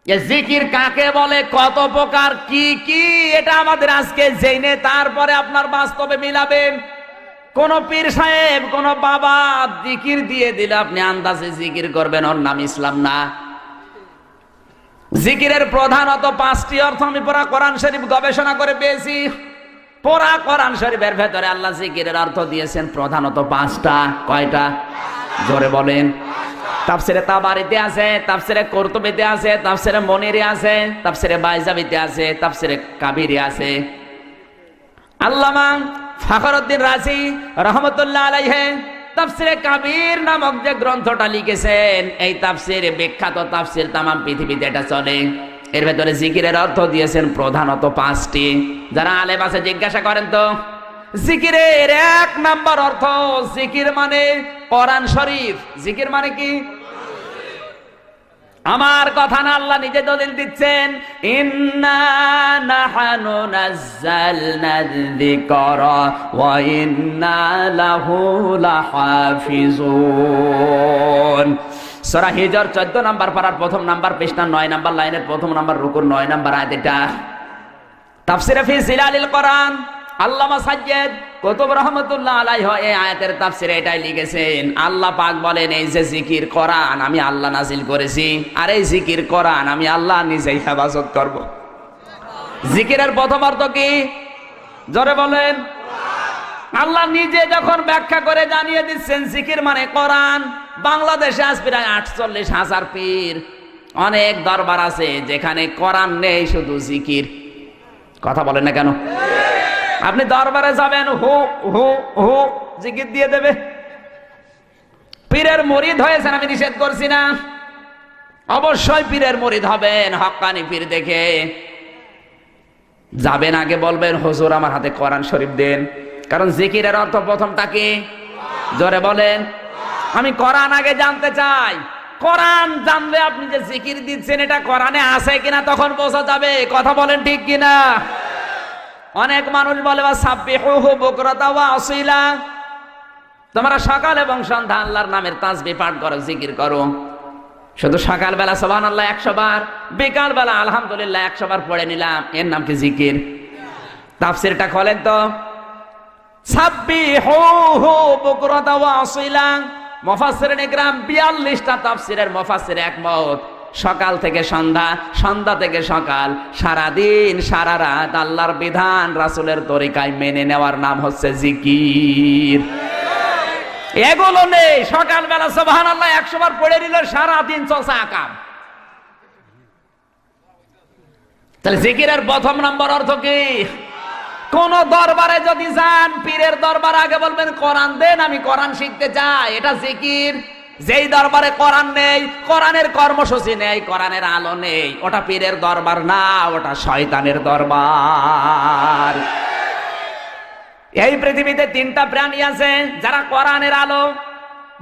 জিকির কাকে বলে, কত প্রকার, কি কি, এটা আমাদের আজকে জেনে তারপরে আপনার বাস্তবে মিলাবেন। কোন পীর সাহেব, কোন বাবা জিকির দিয়ে দিলে আপনি আন্দাজে জিকির করবেন, ওর নাম ইসলাম না। জিকিরের প্রধানত 5টি অর্থ আমি পুরা কোরআন শরীফ গবেষণা করে পেয়েছি। পুরা কোরআন শরীফের ভেতরে আল্লাহ জিকিরের অর্থ দিয়েছেন প্রধানত 5টা। কয়টা? জোরে বলেন। তাফসিরে তাবারিতে আছে, তাফসিরে কুরতুবিতে আছে, তাফসিরে মুনিরে আছে, তাফসিরে বাইজাবিতে আছে, তাফসিরে কাবিরে আছে। আল্লামা ফখরুদ্দিন রাজি রহমতুল্লাহ আলাইহি তাফসিরে কাবির নামক যে গ্রন্থটা লিখেছেন, এই তাফসিরে, বিখ্যাত তাফসির, তামাম পৃথিবীতে এটা চলে। এর ভেতরে জিকিরের অর্থ দিয়েছেন প্রধানত 5টি। যারা আলেম আছে জিজ্ঞাসা করেন তো, জিকিরের 1 নাম্বার অর্থ, জিকির মানে কোরআন শরীফ। জিকির মানে কি? আমার কথা না, আল্লাহ নিজে দলিল দিচ্ছেন, ইন্না নাহনু নাযালনা যিকরা ওয়া ইন্না লাহু লাহাফিজুন। সূরা হিজর 14 নাম্বার পারার 1ম নাম্বার পৃষ্ঠা 9 নাম্বার লাইনের 1ম নাম্বার রুকুর 9 নাম্বার আয়াত। এটা তাফসিরে ফি জিলালিল কোরআন আল্লামা সাজ্জাদ কুতুব রহমাতুল্লাহ আলাইহি এই আয়াতের তাফসিরে এটাই লিখেছেন। আল্লাহ পাক বলেন, এই যে জিকির কোরআন আমি আল্লাহ নাজিল করেছি, আর এই জিকির কোরআন আমি আল্লাহ নিজেই হেফাজত করব। জিকিরের প্রথম অর্থ কি? জোরে বলেন। আল্লাহ নিজে যখন ব্যাখ্যা করে জানিয়ে দিচ্ছেন জিকির মানে কোরআন। বাংলাদেশে আজ প্রায় 48,000 পীর, অনেক দরবার আছে যেখানে কোরআন নেই, শুধু জিকির। কথা বলেন না কেন? আপনি দরবারে যাবেন, হু হু হু জিকির দিয়ে দেবে। পীরের মুরিদ হয়েছেন, আমি নিষেধ করছি না, অবশ্যই পীরের মুরিদ হবেন, হক্কানি পীর দেখে যাবেন। আগে বলবেন, হুজুর আমার হাতে কোরআন শরীফ দেন। কারণ জিকিরের অর্থ প্রথমটা কি? জোরে বলেন। আমি কোরআন আগে জানতে চাই। কোরআন জানলে আপনি যে জিকির দিচ্ছেন এটা কোরআনে আছে কিনা তখন বোঝা যাবে। কথা বলেন ঠিক কিনা? অনেক মানুষ বলে, সাব্বিহুহু বুকরাতা ওয়া আসিলা, তোমরা সকাল এবং সন্ধ্যা আল্লাহর নামের তাসবিহ পাঠ করো, জিকির করো। শুধু সকালবেলা সুবহানাল্লাহ 100 বার, বিকাল বেলা আলহামদুলিল্লাহ 100 বার পড়ে নিলাম, এর নাম কি জিকির? তাফসীরটা খোলেন তো, সাব্বিহুহু বুকরাতা ওয়া আসিলা। মুফাসসিরিন ইকরাম 42টা তাফসীরের মুফাসসির একমত, সকাল থেকে সন্ধ্যা, সন্ধ্যা থেকে সকাল, সারা দিন সারা রাত আল্লাহর বিধান রাসূলের তরিকায় মেনে নেওয়ার নাম হচ্ছে জিকির। এগুলো নেই, সকালবেলা সুবহানাল্লাহ 100 বার পড়ে নিল, সারা দিন চলছে আকাম। তাহলে জিকিরের প্রথম নম্বর অর্থ কি? কোন দরবারে যদি যান, পীরের দরবার, আগে বলবেন কোরআন দেন, আমি কোরআন শিখতে চাই, এটা জিকির। যেই দরবারে কোরআন নেই, কোরআনের কর্মসূচি নেই, কোরআনের আলো নেই, ওটা পীরের দরবার না, ওটা শয়তানের দরবার। এই পৃথিবীতে 3টা প্রাণী আছে যারা কোরআনের আলো,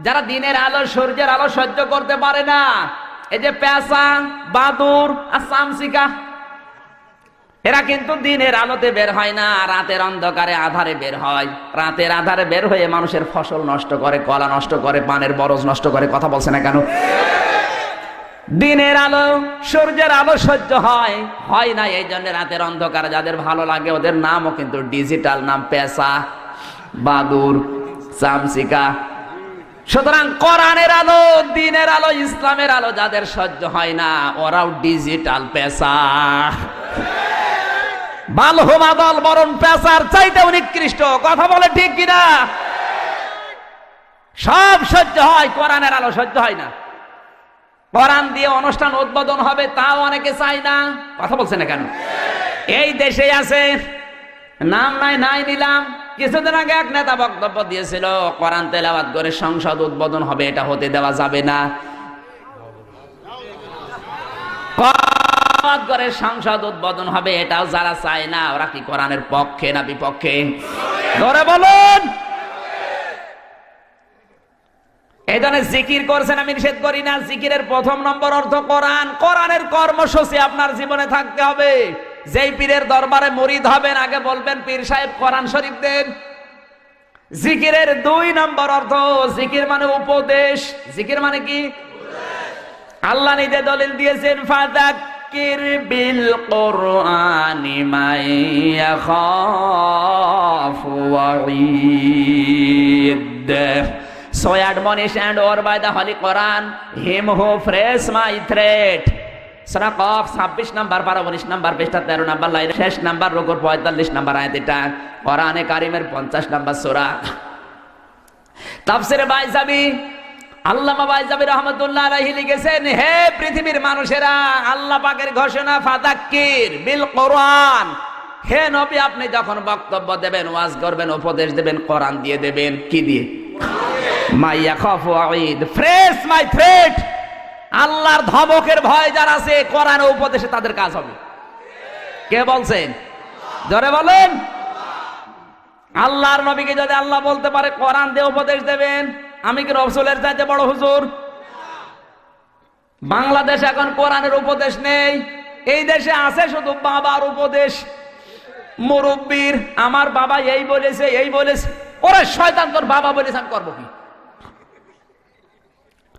যারা দিনের আলো, সূর্যের আলো সহ্য করতে পারে না। এই যে পেঁচা, বাদুর আর চামচিকা, এরা কিন্তু দিনের আলোতে বের হয় না, রাতের অন্ধকারে আধারে বের হয়। রাতের আধারে বের হয়ে মানুষের ফসল নষ্ট করে, কলা নষ্ট করে, পানের বরজ নষ্ট করে। কথা বলছে না কেন? দিনের আলো, সূর্যের আলো সহ্য হয় না, এই জন্য রাতের অন্ধকারে যাদের ভালো লাগে ওদের নামও কিন্তু ডিজিটাল নাম, পেঁচা, বাদুর, চামচিকা। সুতরাং কোরআনের আলো, দিনের আলো, ইসলামের আলো যাদের সহ্য হয় না, ওরাও ডিজিটাল পেঁচা। বালহুমা দল বরণ পেঁচার চাইতেও নিকৃষ্ট। কথা বলে ঠিক কিনা? সব সহ্য হয়, কোরআনের আলো সহ্য হয় না। কোরআন দিয়ে অনুষ্ঠান উদ্বোধন হবে, তাও অনেকে চায় না। কথা বলছে না কেন? এই দেশে আছে, নাম নাই নিলাম, কিছুদিন আগে এক নেতা বক্তব্য দিয়েছিল, কোরআন তেলাওয়াত করে সংসদ উদ্বোধন হবে, এটা হতে দেওয়া যাবে না। করে সংসদ উদ্বোধন হবে, এটাও যারা চায় না, ওরা কি কোরআনের পক্ষে না বিপক্ষে? ধরে বলুন। এই জন্য জিকির করছেন, আমি নিষেধ করি না। জিকিরের প্রথম নম্বর অর্থ কোরআন। কোরআনের কর্মসূচি আপনার জীবনে থাকতে হবে। যেই পীরের দরবারে মুরিদ হবেন, আগে বলবেন, পীর সাহেব কোরআন শরীফ দেন। জিকিরের 2 নম্বর অর্থ, জিকির মানে উপদেশ। জিকির মানে কি? আল্লাহ নিজে দলিল দিয়েছেন, ফাযাক্কির বিল কুরআনি মান ইয়াখাফু ওয়াঈদ। So admonish and or by the Holy Quran him who frays my threat. Surah cough 26 number পারা 19 নাম্বার পৃষ্ঠা 13 নাম্বার লাইন শেষ নাম্বার রুকুর 45 নাম্বার আয়াত। এটা কোরআনে কারীমের 50 নাম্বার সূরা। তাফসীরে বাইজাবি আল্লামা বাইজাবি রাহমাতুল্লাহ আলাইহি লিখেছেন, হে পৃথিবীর মানুষেরা, আল্লাহ পাকের ঘোষণা ফাযাক্কির বিল কোরআন। হে নবী, আপনি যখন বক্তব্য দেবেন, ওয়াজ করবেন, উপদেশ দেবেন, কোরআন দিয়ে দেবেন। কি দিয়ে? মাইয়া খাফু ওয়াঈদ, ফ্রেশ মাই থ্রেট। আল্লাহর ধমকের ভয় যার আছে, কোরআন ও উপদেশে তাদের কাজ হবে। কে বলছেন? জোরে বলেন। আল্লাহর নবীকে যদি আল্লাহ বলতে পারে কোরআন দিয়ে উপদেশ দেবেন, আমি কি রাসূলের চাইতে বড় হুজুর? বাংলাদেশে এখন কোরআনের উপদেশ নেই। এই দেশে আছে শুধু বাবার উপদেশ, মুরব্বির। আমার বাবা এই বলেছে, এই বলেছে। ওরে শয়তান, তোর বাবা বলেছে, আমি করবো কি?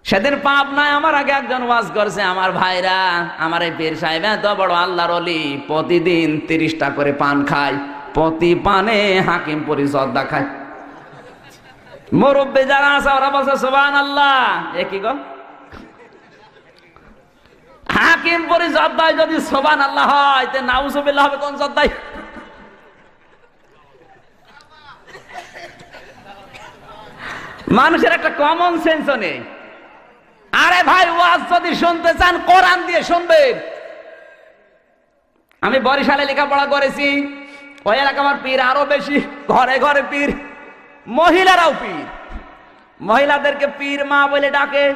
সেদিন পাপ নাই, আমার আগে একজন ওয়াজ করছে, আমার ভাইরা, আমার এই পীর সাহেব এত বড় আল্লাহর ওলি, প্রতিদিন 30টা করে পান খায়, প্রতি পানে হাকিম পরিচর্যা খায়। মুরব্বি যারা আছে ওরা বলছে সুবহানাল্লাহ। এ কি গো? হাকিম পরিচর্যায় যদি সুবহানাল্লাহ হয়, তে নাউজুবিল্লাহ হবে কোন চর্যায়? মানুষের একটা কমন সেন্সও নেই। আরে ভাই, ওয়াজ যদি শুনতে চান কোরআন দিয়ে শুনবেন। আমি বরিশালে লেখাপড়া করেছি, ওই এলাকা আমার পীর আরো বেশি, ঘরে ঘরে পীর, মহিলারাও পীর। মহিলাদেরকে পীর মা বলে ডাকে।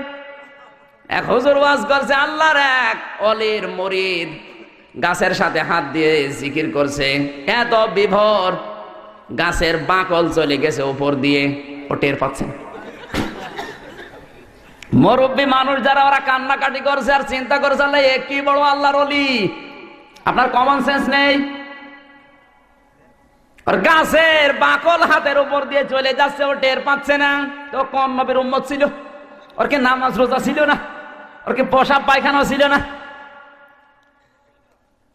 এক হুজুর ওয়াজ করছে, আল্লাহর এক অলির মুরিদ গাছের সাথে হাত দিয়ে জিকির করছে, এত বিভোর, গাছের বাকল চলে গেছে উপর দিয়ে, ও টের পাচ্ছেন। মুরব্বী মানুষ যারা, ওরা কান্নাকাটি করছে আর চিন্তা করছে, আল্লাহ এ কি বড় আল্লাহর ওলি। আপনার কমন সেন্স নেই। আর গাছের বাকল হাতের উপর দিয়ে চলে যাচ্ছে, ও টের পাচ্ছে না। তো কোন নবীর উম্মত ছিল? ওর কি নামাজ রোজা ছিল না? ওর কি পেশাব পায়খানা ছিল না?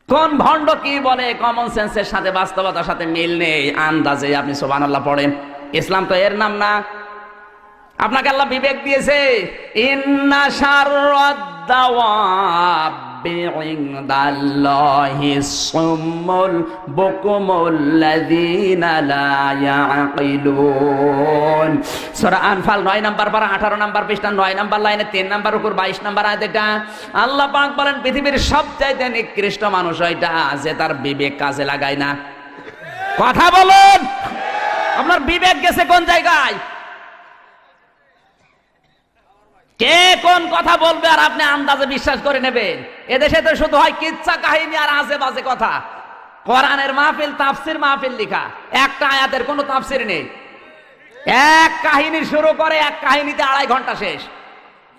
কোন ভণ্ড কি বলে? কমন সেন্সের সাথে বাস্তবতার সাথে মিল নেই। আন্দাজে আপনি সুবহানাল্লাহ পড়েন। ইসলাম তো এর নাম না। আপনাকে আল্লাহ বিবেক দিয়েছে। ইন্না শাররাদ দাওয়াবি ইনদাল্লাহি সুম্মুল বুকুমুল লাযিনা লা ইয়াকিলুন। সূরা আনফাল 9 নাম্বার পারা 18 নাম্বার পৃষ্ঠা 9 নাম্বার লাইনে 3 নাম্বার উপর 22 নাম্বার আয়াত। এটা আল্লাহ পাক বলেন, পৃথিবীর সবচাইতে নিকৃষ্ট মানুষ ওইটা যে তার বিবেক কাজে লাগায় না। কথা বলুন, আপনার বিবেক গেছে কোন জায়গায়? কে কোন কথা বলবে আর আপনি আন্দাজে বিশ্বাস করে নেবেন? এদেশে তো শুধু হয় কিচ্ছা কাহিনী আর আজে বাজে কথা। কোরআনের মাহফিল, তাফসির মাহফিল লেখা, একটা আয়াতের কোনো তাফসির নেই। এক কাহিনী শুরু করে, এক কাহিনীতে 2.5 ঘন্টা শেষ।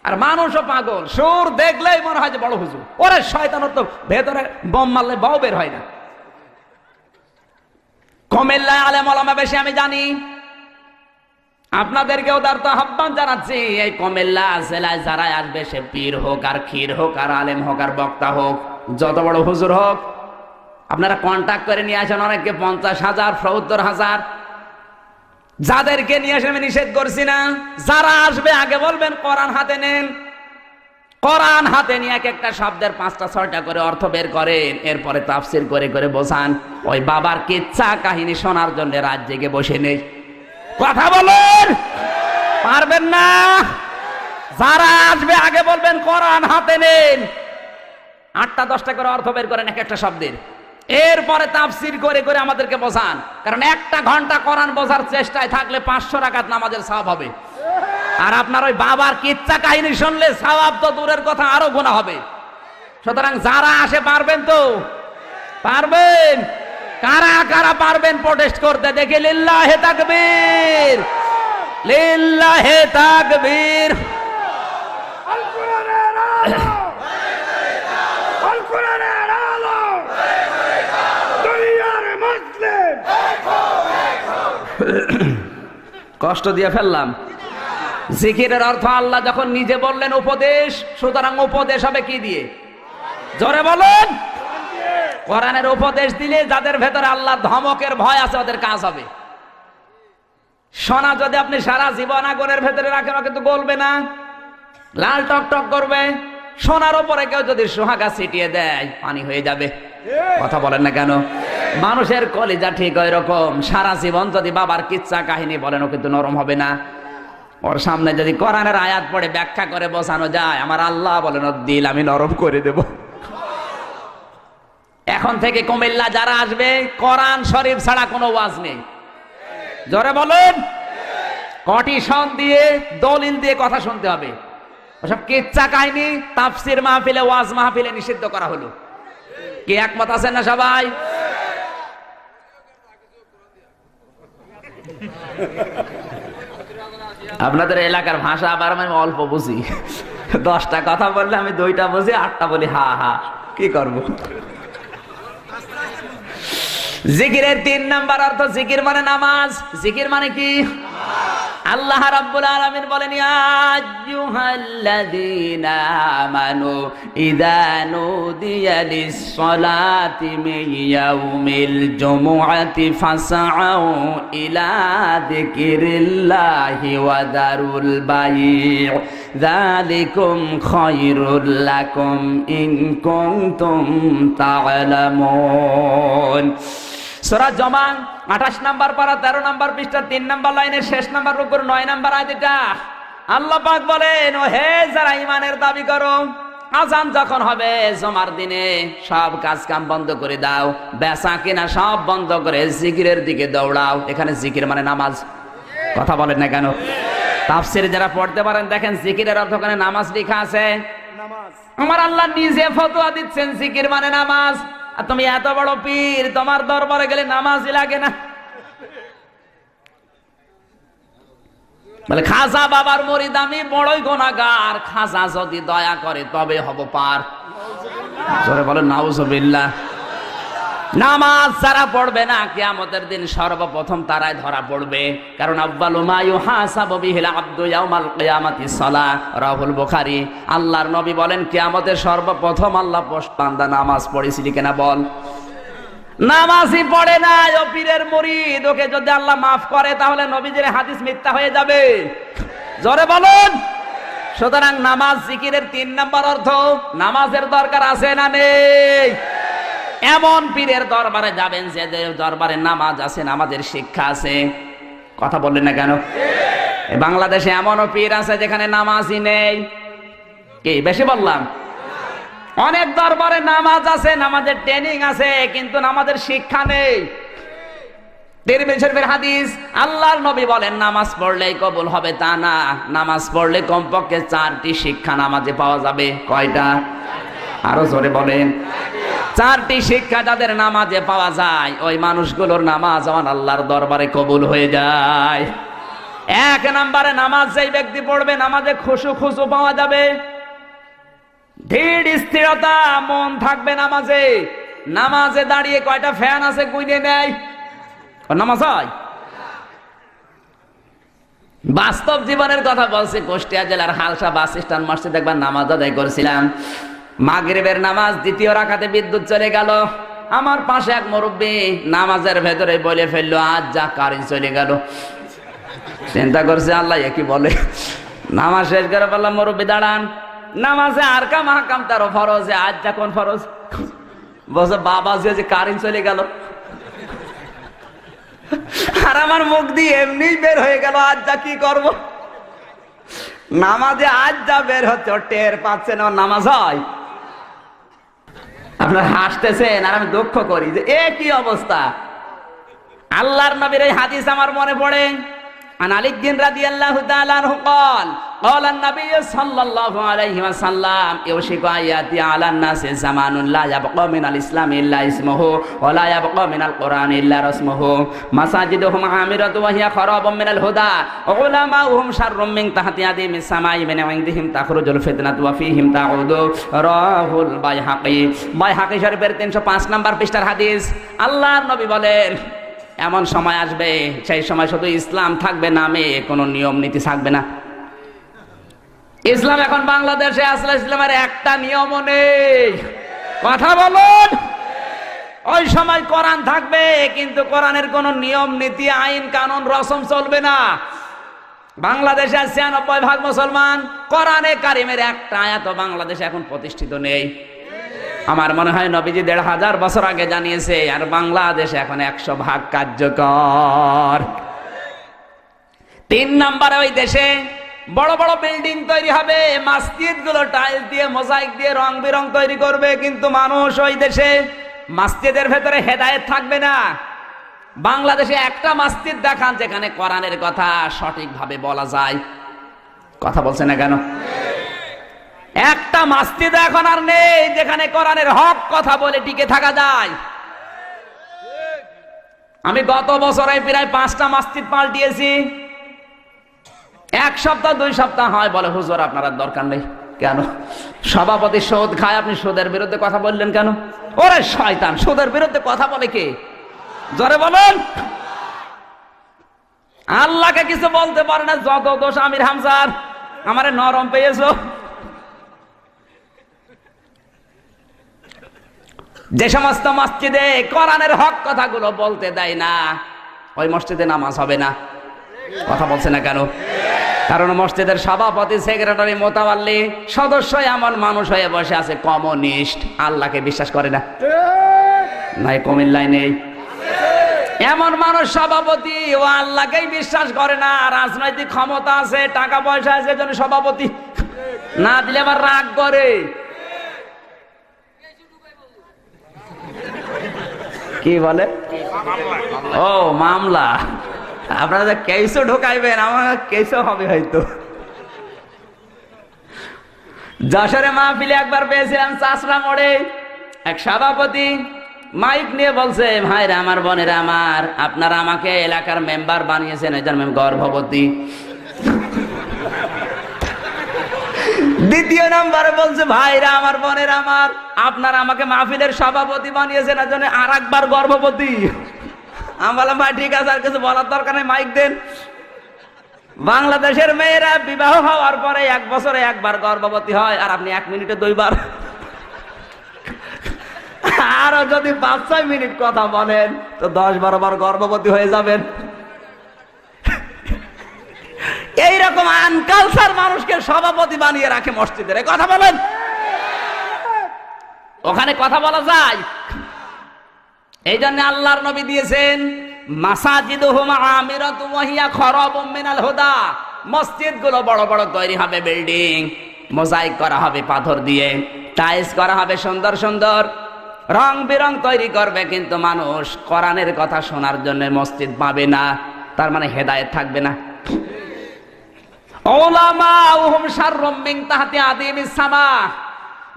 আর মানুষও পাগল, সুর দেখলেই মনে হয় যে বড় হুজুর। ওরে শয়তানের তো ভেতরে বোম মারলে বাও বের হয় না। কুমিল্লায় আলেম ওলামা বেশি, আমি জানি। আপনাদেরকেও তার তো আহ্বান জানাচ্ছি, এই কুমিল্লা জেলায় যারা আসবে, সে পীর হোক আর ক্ষীর হোক আর আলেম হোক আর বক্তা হোক, যত বড় হুজুর হোক, আপনারা কন্ট্যাক্ট করে নিয়ে আসেন। অনেককে 50,000, 70,000, যাদেরকে নিয়ে আসে আমি নিষেধ করছি না। যারা আসবে আগে বলবেন কোরআন হাতে নেন। কোরআন হাতে নিয়ে এক একটা শব্দের 5টা 6টা করে অর্থ বের করেন, এরপরে তাফসির করে করে বোঝান। ওই বাবার কিচ্ছা কাহিনী শোনার জন্য রাত জেগে বসে নেই। কথা বলুন, পারবেন না? যারা আসবে আগে বলবেন কোরআন হাতে নেন, 8টা 10টা করে অর্থ বের করেন এক একটা শব্দের, এরপরে তাফসির করে করে আমাদেরকে বোঝান। কারণ 1 ঘন্টা কোরআন বোঝার চেষ্টায় থাকলে 500 রাকাত নামাজের সওয়াব হবে। আর আপনার ওই বাবার কিচ্ছা কাহিনী শুনলে সওয়াব তো দূরের কথা, আরো গুনাহ হবে। সুতরাং যারা আসে পারবেন তো? পারবেন? কারা কারা পারবেন প্রোটেস্ট করতে দেখি? লিল্লাহে তাকবীর, লিল্লাহে তাকবীর। কষ্ট দিয়ে ফেললাম। জিকিরের অর্থ আল্লাহ যখন নিজে বললেন উপদেশ, সুতরাং উপদেশ হবে কি দিয়ে? জোরে বলুন। কোরআনের উপদেশ দিলে যাদের ভেতরে আল্লাহর ধমকের ভয় আছে ওদের কাজ হবে। সোনা যদি আপনি সারা জীবন আগুনের ভেতরে রাখেন কিন্তু গলবে না, লাল টক টক করবে। সোনার উপরে কেউ যদি সোহাগা ছিটিয়ে দেয় পানি হয়ে যাবে। কথা বলেন না কেন? মানুষের কলিজা ঠিক ওই রকম, সারা জীবন যদি বাবার কিচ্ছা কাহিনী বলেন ও কিন্তু নরম হবে না। ওর সামনে যদি কোরআনের আয়াত পড়ে ব্যাখ্যা করে বোঝানো যায়, আমার আল্লাহ বলেন ওর দিল আমি নরম করে দেব। এখন থেকে কুমিল্লা যারা আসবে কোরআন শরীফ ছাড়া কোনো ওয়াজ নেই। জোরে বলেন। কটিশন দিয়ে দলিল দিয়ে কথা শুনতে হবে। ওসব কিচ্ছা কাহিনী তাফসির মাহফিলে ওয়াজ মাহফিলে নিষিদ্ধ করা হলো। কি একমত আছেন না সবাই? আপনাদের এলাকার ভাষা আবার আমি অল্প বুঝি। 10টা কথা বললে আমি 2টা বুঝি, 8টা বলি হা হা। কি করব? জিকিরের 3 নাম্বার অর্থ জিকির মানে নামাজ। জিকির মানে কি? আল্লাহ রাব্বুল আলামিন বলেন, ইয়া আইয়ুহাল্লাযীনা আমানু ইযা নুদিয়া লিস-সালাতি মিন ইয়াউমিল জুমুআতি ফাসআউ ইলা যিকিরিল্লাহি ওয়া দারুল বাই' যালিকুম খায়রুল লাকুম ইন কুনতুম তা'লামুন। সূরা জমা 28 নাম্বার পারা 13 নাম্বার পৃষ্ঠা 3 নাম্বার লাইনের শেষ নাম্বার রুকুর 9 নাম্বার আয়াত। এটা আল্লাহ পাক বলেন, ও হে যারা ঈমানের দাবি করো, আযান যখন হবে জুমার দিনে সব কাজ কাম বন্ধ করে দাও, বেচা কিনা সব বন্ধ করে জিকিরের দিকে দৌড়াও। এখানে জিকির মানে নামাজ। কথা বলেন না কেন? তাফসীর যারা পড়তে পারেন দেখেন জিকিরের অর্থ ওখানে নামাজ লেখা আছে। আমার আল্লাহ নিজে ফতোয়া দিচ্ছেন জিকির মানে নামাজ। আর তুমি এত বড় পীর, তোমার দরবারে গেলে নামাজই লাগে না। বলে খাজা বাবার মুরিদ আমি, বড়ই গুনাহগার, খাজা যদি দয়া করে তবে হব পার। জোরে বলেন নাউজুবিল্লাহ। নামাজ যারা পড়বে না কিয়ামতের দিন সর্বপ্রথম তারাই ধরা পড়বে। কারণ আউয়ালু মা ইউহাসাবু বিহিল আবদু ইয়াউমাল কিয়ামাতিস সালাহ, রাহুল বুখারী। আল্লাহর নবী বলেন কিয়ামতের সর্বপ্রথম আল্লাহ বান্দা নামাজ পড়েছিলি কিনা বল। নামাজই পড়ে না ও পীরের মুরিদ, ওকে যদি আল্লাহ মাফ করে তাহলে নবীজির হাদিস মিথ্যা হয়ে যাবে। জোরে বলুন। সুতরাং নামাজ জিকিরের 3 নাম্বার অর্থ, নামাজের দরকার আছে না নেই? এমন পীরের দরবারে যাবেন যে দরবারে নামাজ আছে, নামাজের শিক্ষা আছে। কথা বললেন না কেন? বাংলাদেশে এমনও পীর আছে যেখানে নামাজই নেই। কি বেশি বললাম? অনেক দরবারে নামাজ আছে, নামাজের ট্রেনিং আছে, কিন্তু নামাজের শিক্ষা নেই। তিরমিজি শরীফের হাদিস, আল্লাহর নবী বলেন নামাজ পড়লেই কবুল হবে তা না, নামাজ পড়লে কমপক্ষে 4টি শিক্ষা নামাজে পাওয়া যাবে। কয়টা? আরো জোরে বলেন। 4টি শিক্ষা যাদের নামাজে পাওয়া যায় ওই মানুষগুলোর নামাজ আমার আল্লাহর দরবারে কবুল হয়ে যায়। 1 নম্বরে নামাজ যেই ব্যক্তি পড়বে নামাজে খুশু পাওয়া যাবে, ধীর স্থিরতা, মন থাকবে নামাজে। নামাজে দাঁড়িয়ে কয়টা ফ্যান আছে গুইনে নেয়, নামাজ হয়? বাস্তব জীবনের কথা বলছি। কুষ্টিয়া জেলার হালসা বাস স্ট্যান্ড মসজিদে একবার নামাজ আদায় করেছিলাম। মাগরিবের নামাজ 2য় রাকাতে বিদ্যুৎ চলে গেল। আমার পাশে এক মুরব্বী নামাজের ভেতরে বলে ফেললো, আজ যা কারেন্ট চলে গেল। চিন্তা করছে আল্লাহ কি বলে। নামাজ শেষ করে বললাম, মুরব্বী দাঁড়ান, নামাজে আর কাম হাকাম তারও ফরজ, আজ যা কোন ফরজ? বলছে বাবা যে কারেন্ট চলে গেল। আর আমার মুখ দিয়ে এমনি বের হয়ে গেল, আজ যা কি করব? নামাজে আজ যা বের হচ্ছে টের পাচ্ছেন, নামাজ হয়? আপনারা হাসতেছেন আর আমি দুঃখ করি যে এ কি অবস্থা। আল্লাহর নবীর এই হাদিস আমার মনে পড়ে। عن علي رضي الله تعالى عنه قال قال النبي صلى الله عليه وسلم يوشك أن يأتي على الناس زمان لا يبقى من الإسلام إلا اسمه ولا يبقى من القرآن إلا رسمه مساجدهم عامرة وهي خراب من الهدى وعلماؤهم شر من تحت يدهم السماء من عندهم تخرج الفتنة وفيهم تعود رواه البيهقي বাইহাকী শরীফের 305 নম্বর পৃষ্ঠার হাদিস। আল্লাহর নবী বলেন এমন সময় আসবে সেই সময় শুধু ইসলাম থাকবে নামে, কোনো নিয়ম নীতি থাকবে না। ইসলাম এখন বাংলাদেশে আসলে ইসলামের একটা নিয়মও নেই। কথা বলুন। ওই সময় কোরআন থাকবে, কিন্তু কোরআনের কোন নিয়ম নীতি আইন কানুন রসম চলবে না। বাংলাদেশে ৯৬% মুসলমান, কোরআনে কারিমের একটা আয়াত বাংলাদেশে এখন প্রতিষ্ঠিত নেই। আমার মনে হয় নবীজি ১৫০০ বছর আগে জানিয়েছে, আর বাংলাদেশে এখন ১০০% কার্যকর। ৩ নম্বরে ওই দেশে বড় বড় বিল্ডিং তৈরি হবে, মসজিদ গুলো টাইলস দিয়ে মোজাইক দিয়ে রং বেরং তৈরি করবে, কিন্তু মানুষ ওই দেশে মসজিদের ভেতরে হেদায়েত থাকবে না। বাংলাদেশে একটা মসজিদ দেখান যেখানে কোরআনের কথা সঠিকভাবে বলা যায়। কথা বলছে না কেন? একটা মসজিদ এখন আর নেই যেখানে কোরআনের হক কথা বলে টিকে থাকা যায়। আমি গত বছরে প্রায় 5টা মসজিদ পাল্টিয়েছি। 1 সপ্তাহ 2 সপ্তাহ হয়, বলে হুজুর আপনার দরকার নেই। কেন? সভাপতি সুদ খায়, আপনি সুদের বিরুদ্ধে কথা বললেন কেন? ওরে শয়তান, সুদের বিরুদ্ধে কথা বলে কে? জোরে বলেন। আল্লাহকে কিছু বলতে পারে না, যত দোষ আমির হামজার। আমারে নরম পেয়েছো। যে সমস্ত মসজিদে কোরআনের হক কথাগুলো বলতে দেয় না, ওই মসজিদে নামাজ হবে না। কথা বলছে না কেন? কারণ মসজিদের সভাপতি, সেক্রেটারি, মোতাওয়াল্লি সদস্য এমন মানুষ হয়ে বসে আছে কমিউনিস্ট, আল্লাহকে বিশ্বাস করে না। নাই কুমিল্লায় নেই এমন মানুষ সভাপতি, ও আল্লাহকেই বিশ্বাস করে না। রাজনৈতিক ক্ষমতা আছে, টাকা পয়সা আছে, জন্য সভাপতি না দিলে আবার রাগ করে। কি বলে? ও মামলা। আপনারা কেসও ঢোকাইবেন, আমার কেসও হবে হয়তো। যশোরে মাহফিলে একবার পেয়েছিলাম, চাষরা মোড়ে এক সভাপতি মাইক নিয়ে বলছে, ভাইরা আমার, বোনেরা আমার, আপনারা আমাকে এলাকার মেম্বার বানিয়েছেন, এটার মেম গর্ভবতী। দ্বিতীয় নম্বরে বলছে, ভাইরা আমার, বোনেরা আমার, আপনারা আমাকে মাহফিলের সভাপতি বানিয়েছেন, এজন্য আর একবার গর্ভবতী। আমি বললাম, ভাই ঠিক আছে, আর কিছু বলার দরকার নেই, মাইক দেন। বাংলাদেশের মেয়েরা বিবাহ হওয়ার পরে 1 বছরে একবার গর্ভবতী হয়, আর আপনি 1 মিনিটে 2 বার। আরো যদি 5-6 মিনিট কথা বলেন তো 10-12 বার গর্ভবতী হয়ে যাবেন। এইরকম আনকালচার মানুষকে সভাপতি বানিয়ে রাখে মসজিদের। কথা বলেন, ওখানে কথা বলা যায়? এই জন্য আল্লাহর নবী দিয়েছেন, মাসাজিদুহুম আমিরাতুম ওয়া হিয়া খারাবুম মিনাল হুদা। মসজিদগুলো বড় বড় তৈরি হবে, বিল্ডিং মোজাইক করা হবে পাথর দিয়ে, টাইলস করা হবে, সুন্দর সুন্দর রং বেরং তৈরি করবে, কিন্তু মানুষ কোরআনের কথা শোনার জন্য মসজিদ পাবে না। তার মানে হেদায়েত থাকবে না। উলামাউহুম শাররুম মিন তাহতি আদিমিস সামা।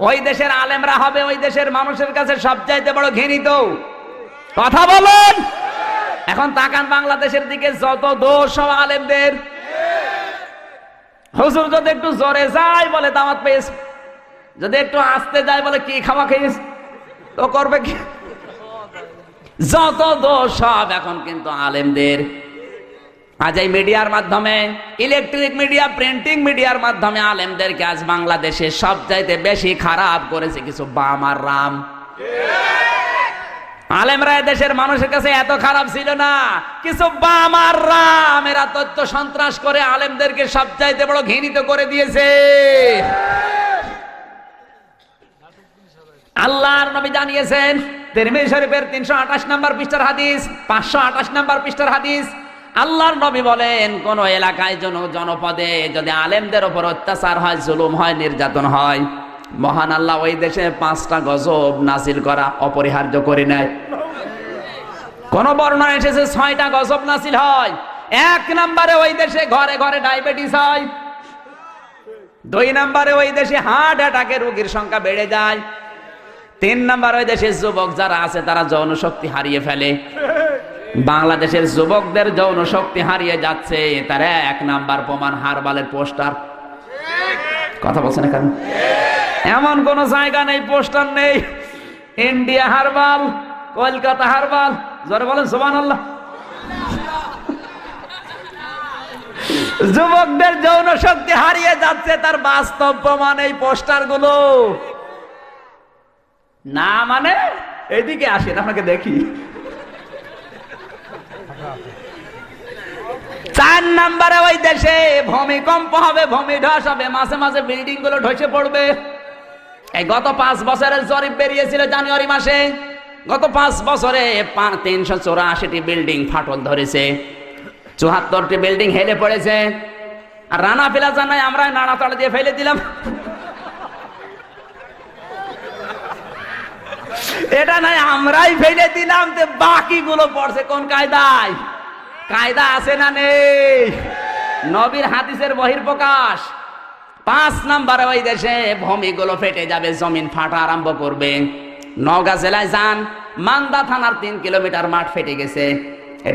ওই দেশের আলেমরা হবে ওই দেশের মানুষের কাছে সবচাইতে বড় ঘৃণিত। কথা বলুন। এখন তাকান বাংলাদেশের দিকে, যত দোষ সব আলেমদের। হুজুর যদি একটু জোরে যায় বলে দাওয়াত পেয়েছে, যদি একটু আস্তে যায় বলে কি খাওয়া খেয়েছ, তো করবে কি? যত দোষ সব এখন কিন্তু আলেমদের। আজ এই মিডিয়ার মাধ্যমে, ইলেকট্রিক মিডিয়া, প্রিন্টিং মিডিয়ার মাধ্যমে আলেমদেরকে আজ বাংলাদেশে সবচাইতে বেশি খারাপ করেছে কিছু বাম আর রাম। আলেমরা দেশের মানুষের কাছে এত খারাপ ছিল না, কিছু বাম আর রাম এরা তথ্য সন্ত্রাস করে আলেমদেরকে সবচাইতে বড় ঘৃণিত করে দিয়েছে। আল্লাহর নবী জানিয়েছেন, তিরমিজি শরীফের 328 নম্বর পৃষ্ঠার হাদিস, 528 নম্বর পৃষ্ঠার হাদিস, আল্লাহর নবী বলেন, কোন এলাকায় জনপদে যদি আলেমদের উপর অত্যাচার হয়, জুলুম হয়, নির্যাতন হয়, মহান আল্লাহ ওই দেশে 5টা গজব নাজিল করা অপরিহার্য করে নেয়। কোন বর্ণনা এসেছে 6টা গজব নাজিল হয়। 1 নম্বরে ওই দেশে ঘরে ঘরে ডায়াবেটিস হয়। 2 নম্বরে ওই দেশে হার্ট অ্যাটাকের রোগীর সংখ্যা বেড়ে যায়। 3 নম্বরে ওই দেশের যুবক যারা আছে তারা যৌন শক্তি হারিয়ে ফেলে। বাংলাদেশের যুবকদের যৌন শক্তি হারিয়ে যাচ্ছে, তার 1 নাম্বার প্রমাণ হারবালের পোস্টার। কথা বলছেন না কেন? এমন কোন জায়গা নেই পোস্টার নেই। ইন্ডিয়া হারবাল, কলকাতা হারবাল, জোরে বলেন সুবহানাল্লাহ। যুবকদের যৌন শক্তি হারিয়ে যাচ্ছে, তার বাস্তব প্রমাণ এই পোস্টার গুলো। না মানে এদিকে আসেন, আপনাকে দেখি। 4 নম্বরে ওই দেশে ভূমিকম্প হবে, ভূমিধস হবে, মাঝে মাঝে বিল্ডিং গুলো ধসে পড়বে। এই গত 5 বছরের জরিপ বেরিয়েছিল জানুয়ারি মাসে। গত 5 বছরে 384টি বিল্ডিং ফাটল ধরেছে, 74টি বিল্ডিং হেলে পড়েছে। আর রানা প্লাজা নাই, আমরা নাড়াতাড়া দিয়ে ফেলে দিলাম। এটা নাই আমরাই ফেলে দিলাম, বাকিগুলো পড়ছে কোন কায়দায়? কায়দা আছে না নেই? নবীর হাদিসের বহির্প্রকাশ। 5 নম্বরে ওই দেশে ভূমিগুলো ফেটে যাবে, জমিন ফাটা আরম্ভ করবে। নওগাঁ জেলায় যান, মান্দা থানার 3 কিলোমিটার মাঠ ফেটে গেছে।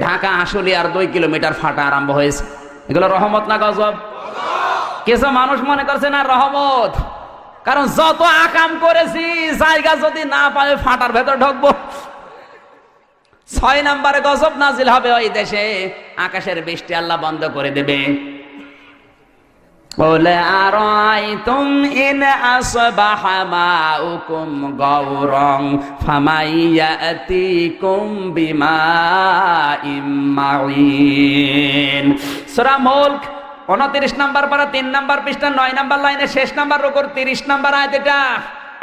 ঢাকা আশুলিয়ার 2 কিলোমিটার ফাটা আরম্ভ হয়েছে। এগুলো রহমত না গজব? কিছু মানুষ মনে করছে না রহমত, কারণ যত আকাম করেছি জায়গা যদি না পাবে ফাটার ভেতর ঢুকবো। 6 নম্বরে গজব নাজিল হবে ওই দেশে, আকাশের বৃষ্টি আল্লাহ বন্ধ করে দেবে। বলে আরাইতুম ইন আসবাহা মাউকুম গাওরান ফামাইয়াতিকুম বিমাইম মাইন। সূরা মুলক 29 নম্বর পারা 3 নম্বর পৃষ্ঠা 9 নম্বর লাইনে শেষ নম্বর রুকুর 30 নম্বর আয়াত। এটা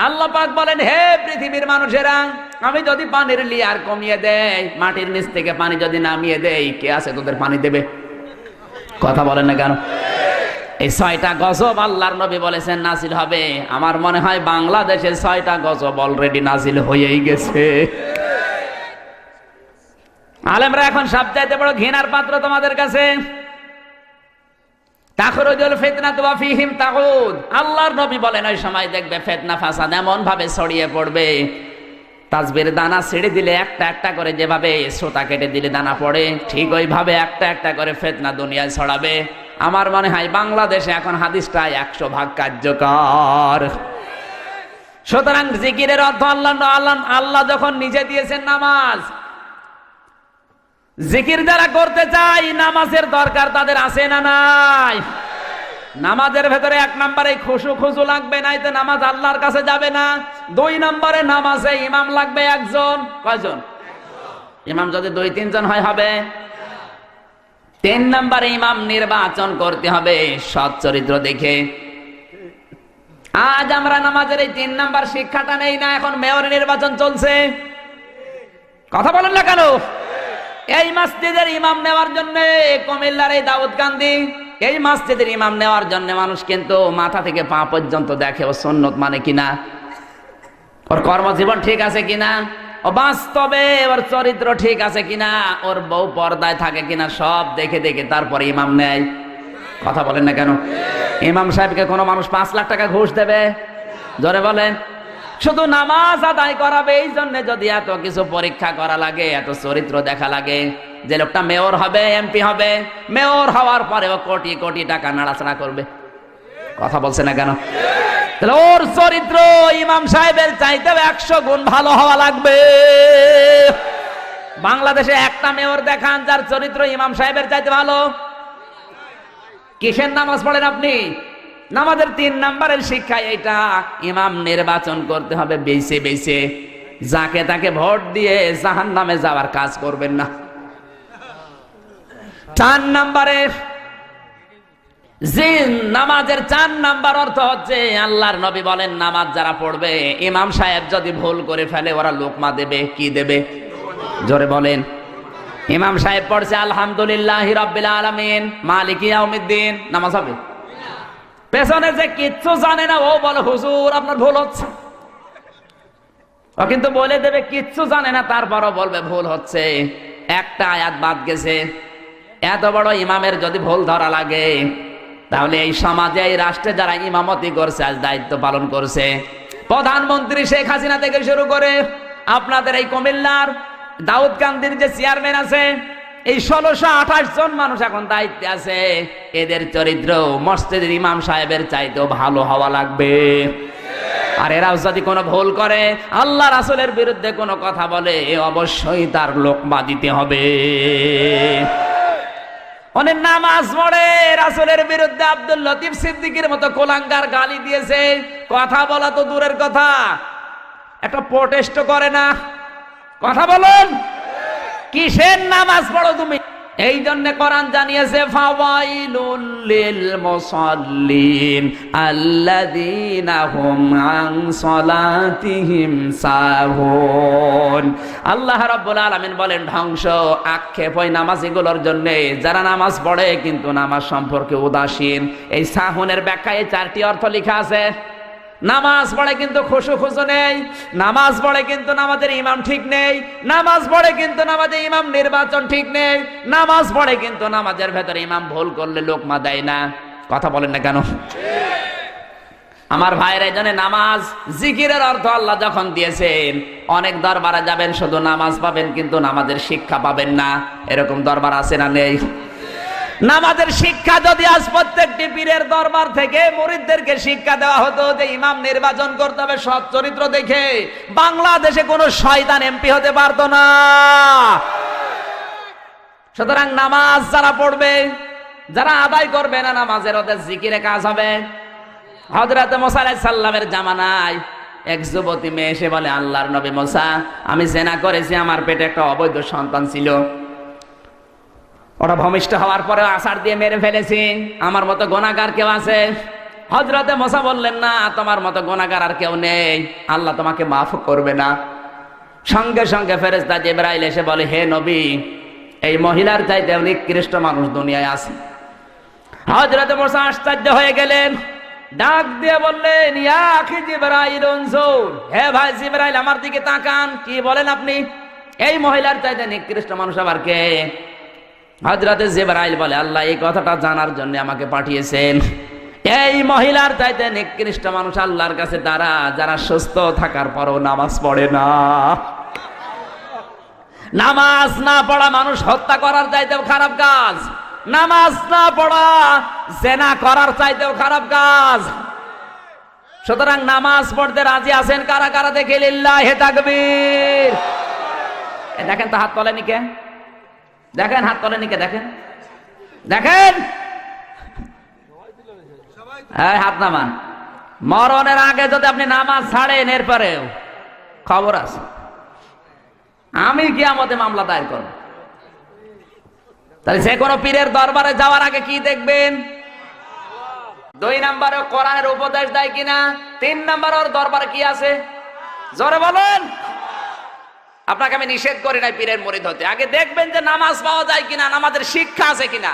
আল্লাহ পাক বলেন, হে পৃথিবীর মানুষেরা, আমি যদি পানির লেয়ার কমিয়ে দেই, মাটির নিচ থেকে পানি যদি নামিয়ে দেই, কে আছে তোদের পানি দেবে? কথা বলেন না কেন? এই 6টা গজব আল্লাহর নবী বলেছেন নাজিল হবে। আমার মনে হয় বাংলাদেশে 6টা গজব অলরেডি নাজিল হয়েই গেছে। আলেমরা এখন সবচাইতে বড় ঘৃণার পাত্র তোমাদের কাছে। তাখরুজুল ফিতনাতু ওয়া ফীহিম তাউদ। আল্লাহর নবী বলেন ওই সময় দেখবে ফিতনা ফাসাদ এমন ভাবে ছড়িয়ে পড়বে, তাসবির দানা ছেড়ে দিলে একটা একটা করে যেভাবে সুতা কেটে দিলে দানা পড়ে, ঠিক ওইভাবে একটা একটা করে ফিতনা দুনিয়ায় ছড়াবে। আমার মনে হয় বাংলাদেশে এখন হাদিসটা 100% কার্যকর। সুতরাং জিকিরের অর্থ আল্লাহ যখন নিজে দিয়েছেন নামাজ, জিকির যারা করতে চাই নামাজের দরকার তাদের আছে না নাই? নামাজের ভেতরে 1 নম্বরে খুশু লাগবে, নাই তো নামাজ আল্লাহর কাছে যাবে না। 2 নম্বরে নামাজে ইমাম লাগবে একজন। কয়জন? ইমাম যদি 2-3 জন হয় হবে। 3 নম্বরে ইমাম নির্বাচন করতে হবে সৎ চরিত্র দেখে। আজ আমরা নামাজের এই 3 নম্বর শিক্ষাটা নেই না, এখন মেয়র নির্বাচন চলছে। কথা বলেন না কেন? এই মসজিদের ইমাম নেওয়ার জন্য কুমিল্লার এই দাউদকান্দি, এই মসজিদের ইমাম নেওয়ার জন্য মানুষ কিন্তু মাথা থেকে পা পর্যন্ত দেখে ও সুন্নত মানে কিনা, ওর কর্মজীবন ঠিক আছে কিনা, ও বাস্তবে ওর চরিত্র ঠিক আছে কিনা, ওর বউ পর্দায় থাকে কিনা, সব দেখে দেখে তারপরে ইমাম নেয়। কথা বলেন না কেন? ইমাম সাহেবকে কোনো মানুষ 5 লাখ টাকা ঘুষ দেবে? জোরে বলেন। শুধু নামাজ আদায় করাবে এই জন্য যদি এত কিছু পরীক্ষা করা লাগে, এত চরিত্র দেখা লাগে। যে লোকটা মেয়র হবে, এমপি হবে, মেয়র হওয়ার পরেও কোটি কোটি টাকা নাড়াচাড়া করবে। কথা বলছে না কেন? তাহলে ওর চরিত্র ইমাম সাহেবের চাইতেও 100 গুণ ভালো হওয়া লাগবে। বাংলাদেশে একটা মেয়র দেখান যার চরিত্র ইমাম সাহেবের চাইতে ভালো। কিসের নামাজ পড়েন আপনি? নামাজের 3 নম্বরের শিক্ষা এইটা, ইমাম নির্বাচন করতে হবে বেছে বেছে। যাকে তাকে ভোট দিয়ে জাহান্নামে যাওয়ার কাজ করবেন না। 4 নম্বরে নামাজের 4 নম্বর অর্থ হচ্ছে, আল্লাহর নবী বলেন নামাজ যারা পড়বে, ইমাম সাহেব যদি ভুল করে ফেলে ওরা লোকমা দেবে। কি দেবে? জোরে বলেন। ইমাম সাহেব পড়ছে আলহামদুলিল্লাহি রাব্বিল আলামিন মালিকি ইয়াউমিদ্দিন, নামাজ হবে? পেছনে যে কিচ্ছু জানে না ও বলে হুজুর আপনার ভুল হচ্ছে, ও কিন্তু বলে দেবে কিচ্ছু জানে না, তারপরও বলবে ভুল হচ্ছে, একটা আয়াত বাদ গেছে। এত বড় ইমামের যদি ভুল ধরা লাগে, তাহলে এই সমাজে এই রাষ্ট্রে যারা ইমামতি করছে, আজ দায়িত্ব পালন করছে, প্রধানমন্ত্রী শেখ হাসিনা থেকে শুরু করে আপনাদের এই কুমিল্লার দাউদকান্দির যে চেয়ারম্যান আছে, এই 1628 জন মানুষ এখন দায়িত্বে আছে, এদের চরিত্র মসজিদের ইমাম সাহেবের চাইতেও ভালো হওয়া লাগবে। আর এরাও যদি কোনো ভুল করে, আল্লাহ রাসূলের বিরুদ্ধে কোনো কথা বলে, অবশ্যই তার লোকমা দিতে হবে। অনেক নামাজ পড়ে রাসূলের বিরুদ্ধে আব্দুল লতিফ সিদ্দিকীর মতো কোলাঙ্গার গালি দিয়েছে, কথা বলা তো দূরের কথা, একটা প্রোটেস্ট করে না? কথা বলুন, কিসের নামাজ পড়ো তুমি? এই জন্য কোরআন জানিয়েছে ফাওয়াইলুল লিল মুসাল্লিন আল্লাযীনা হুম আন সালাতিহিম সাহুন। আল্লাহ রাব্বুল আলামিন বলেন ধ্বংস, আক্ষেপ ওই নামাজীগুলোর জন্য যারা নামাজ পড়ে কিন্তু নামাজ সম্পর্কে উদাসীন। এই সাহুনের ব্যাখ্যায় 4টি অর্থ লেখা আছে। নামাজ পড়ে কিন্তু খুশু নেই, নামাজ পড়ে কিন্তু নামাজের ইমাম ঠিক নেই, নামাজ পড়ে কিন্তু নামাজের ইমাম নির্বাচন ঠিক নেই, নামাজ পড়ে কিন্তু নামাজের ভেতরে ইমাম ভুল করলে লোকমা দেয় না। কথা বলেন না কেন? আমার ভাইরা, এই জন্য নামাজ জিকিরের অর্থ আল্লাহ যখন দিয়েছেন, অনেক দরবারে যাবেন শুধু নামাজ পাবেন কিন্তু নামাজের শিক্ষা পাবেন না। এরকম দরবার আছে না নেই? নামাজের শিক্ষা যদি আজ প্রত্যেকটি পীরের দরবার থেকে মুরিদদেরকে শিক্ষা দেওয়া হতো যে ইমাম নির্বাচন করতে হবে সৎ চরিত্র দেখে, বাংলাদেশে কোনো শয়তান এমপি হতে পারতো না। সুতরাং নামাজ যারা পড়বে, যারা আদায় করবে না নামাজের, ওদের জিকিরে কাজ হবে। হযরত মুসা আলাইহিস সালামের জামানায় এক যুবতী মেয়ে এসে বলে, আল্লাহর নবী মুসা, আমি জিনা করেছি, আমার পেটে একটা অবৈধ সন্তান ছিল, ওরা ভূমিষ্ঠ হওয়ার পরে আছাড় দিয়ে মেরে ফেলেছি, আমার মতো গুনাহগার কেউ আছে? হযরতে মুসা বললেন, না, তোমার মতো গুনাহগার আর কেউ নেই, আল্লাহ তোমাকে মাফ করবে না। সঙ্গে সঙ্গে ফেরেশতা জিবরাইল এসে বলে, হে নবী, এই মহিলার চাইতে নিকৃষ্ট মানুষ দুনিয়ায় আছে। হযরতে মুসা আশ্চর্য হয়ে গেলেন, ডাক দিয়ে বললেন, ইয়া আখি জিবরাইল উনজুর, হে ভাই জিবরাইল আমার দিকে তাকান, কি বলেন আপনি? এই মহিলার চাইতে নিকৃষ্ট মানুষ আবার কে? হযরতে জিবরাইল বলে, আল্লাহ এই কথাটা জানার জন্য আমাকে পাঠিয়েছেন। এই মহিলার চাইতে নিকৃষ্ট মানুষ আল্লাহর কাছে তারা যারা সুস্থ থাকার পরও নামাজ পড়ে না। নামাজ না পড়া মানুষ হত্যা করার চাইতেও খারাপ কাজ, নামাজ না পড়া জিনা করার চাইতেও খারাপ কাজ। সুতরাং নামাজ পড়তে রাজি আছেন কারা কারা? দেখে লিল্লাহি তাকবীর। দেখেন তো হাত তোলেনি কে? দেখেন হাত তোলেনি কে? দেখেন দেখেন, হাত নামান। মরণের আগে যদি আপনি নামাজ ছাড়েন, এরপরেও খবর আছে, আমি কিয়ামতে মামলা দায়ের করব। তাহলে যে কোনো পীরের দরবারে যাওয়ার আগে কি দেখবেন? 2 নম্বরে কোরআনের উপদেশ দেয় কিনা, 3 নম্বর ওর দরবারে কি আছে? জোরে বলেন। আপনাকে আমি নিষেধ করি নাই পীরের মুরিদ হতে, আগে দেখবেন যে নামাজ পাওয়া যায় কিনা, নামাজের শিক্ষা আছে কিনা।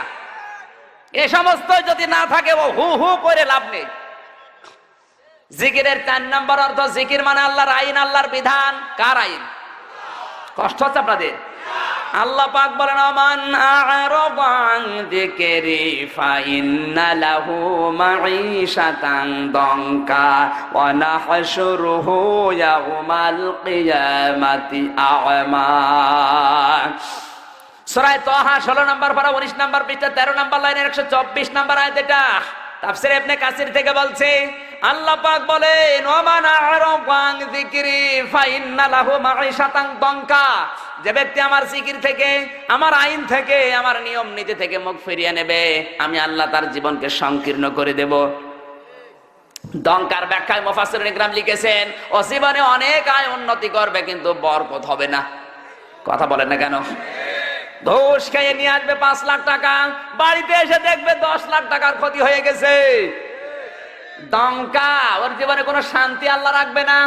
এ সমস্ত যদি না থাকে, ও হু হু করে লাভ নেই। জিকিরের 4 নম্বর অর্থ, জিকির মানে আল্লাহর আইন, আল্লাহর বিধান। কার আইন? কষ্ট হচ্ছে আপনাদের? আল্লাহ পাক বলেন, আমান আ'রাদা আন যিকরি ফাইন্না লাহু মাঈশাতান দানকা ওয়া নাহশুরুহু ইয়াওমাল কিয়ামাতি আ'মা। সূরা তাহা 16 নম্বর পারা 19 নম্বর পৃষ্ঠা 13 নম্বর লাইনের 124 নম্বর আয়াত। এটা তাফসীর ইবনে কাসির থেকে বলছে, আল্লাহ পাক বলেন, ওয়ামান আ'রাদা আন যিকরি ফাইন্না লাহু মাঈশাতান দানকা, যে ব্যক্তি আমার জিকির থেকে, আমার আইন থেকে, আমার নিয়ম নীতি থেকে মুখ ফিরিয়ে নেবে, আমি আল্লাহ তার জীবনকে সংকীর্ণ করে দেব। দঙ্কার ব্যাখ্যায় মুফাসসিরিন ইকরাম লিখেছেন, ও জীবনে অনেক আয় উন্নতি করবে কিন্তু বরকত হবে না। কথা বলেন না কেন? ঘুষ খেয়ে নিয়ে আসবে 5 লাখ টাকা, বাড়িতে এসে দেখবে 10 লাখ টাকার ক্ষতি হয়ে গেছে। দঙ্কা, ওর জীবনে কোনো শান্তি আল্লাহ রাখবে না।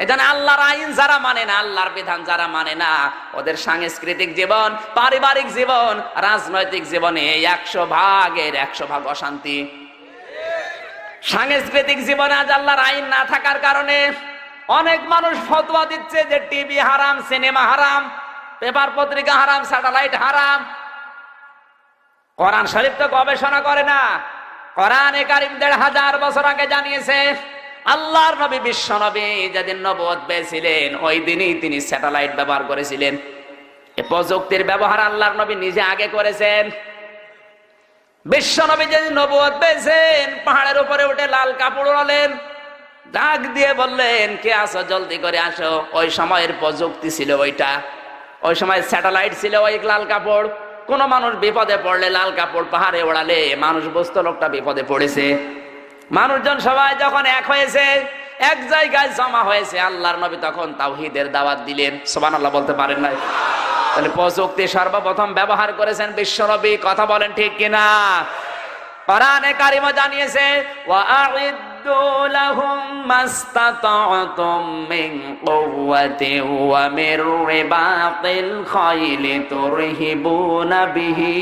এজন্য আল্লাহর আইন যারা মানে না, আল্লাহর বিধান যারা মানে না, ওদের সাংস্কৃতিক জীবন, পারিবারিক জীবন, রাজনৈতিক জীবনে 100 ভাগের 100 ভাগ অশান্তি। সাংস্কৃতিক জীবনে আজ আল্লাহর আইন না থাকার কারণে অনেক মানুষ ফতোয়া দিচ্ছে যে টিভি হারাম, সিনেমা হারাম, পেপার পত্রিকা হারাম, স্যাটেলাইট হারাম। কোরআন শরীফ তো গবেষণা করে না। কোরআনে কারীম 1500 বছর আগে জানিয়েছে, আল্লাহর নবী বিশ্ব নবী যেদিন নবুয়ত পেয়েছিলেন, ওই দিনই তিনি স্যাটেলাইট ব্যবহার করেছিলেন। এই প্রযুক্তির ব্যবহার আল্লাহর নবী নিজে আগে করেছেন। বিশ্ব নবী যেদিন নবুয়ত পেয়েছেন, পাহাড়ের উপরে উঠে লাল কাপড় ওড়ালেন, ডাক দিয়ে বললেন, কে আসো, জলদি করে আসো। ওই সময়ের প্রযুক্তি ছিল ওইটা, ওই সময় স্যাটেলাইট ছিল, ওই লাল কাপড়। কোন মানুষ বিপদে পড়লে লাল কাপড় পাহাড়ে ওড়ালে মানুষ বুঝতো লোকটা বিপদে পড়েছে। মানুষজন সবাই যখন এক হয়েছে, এক জায়গায় জমা হয়েছে। আল্লাহর নবী তখন তাওহীদের দাওয়াত দিলেন। সুবহানাল্লাহ বলতে পারেন না? তাহলে প্রযুক্তি সর্বপ্রথম ব্যবহার করেছেন বিশ্বনবী। কথা বলেন ঠিক কিনা? কোরআনে কারিমে জানিয়েছে ওয়া'আইদ্দু লাহুম মাস্তাতা'তুম মিন কুওয়াতিন ওয়া মির রিবাতিল খাইলি তুরহিবুনা বিহি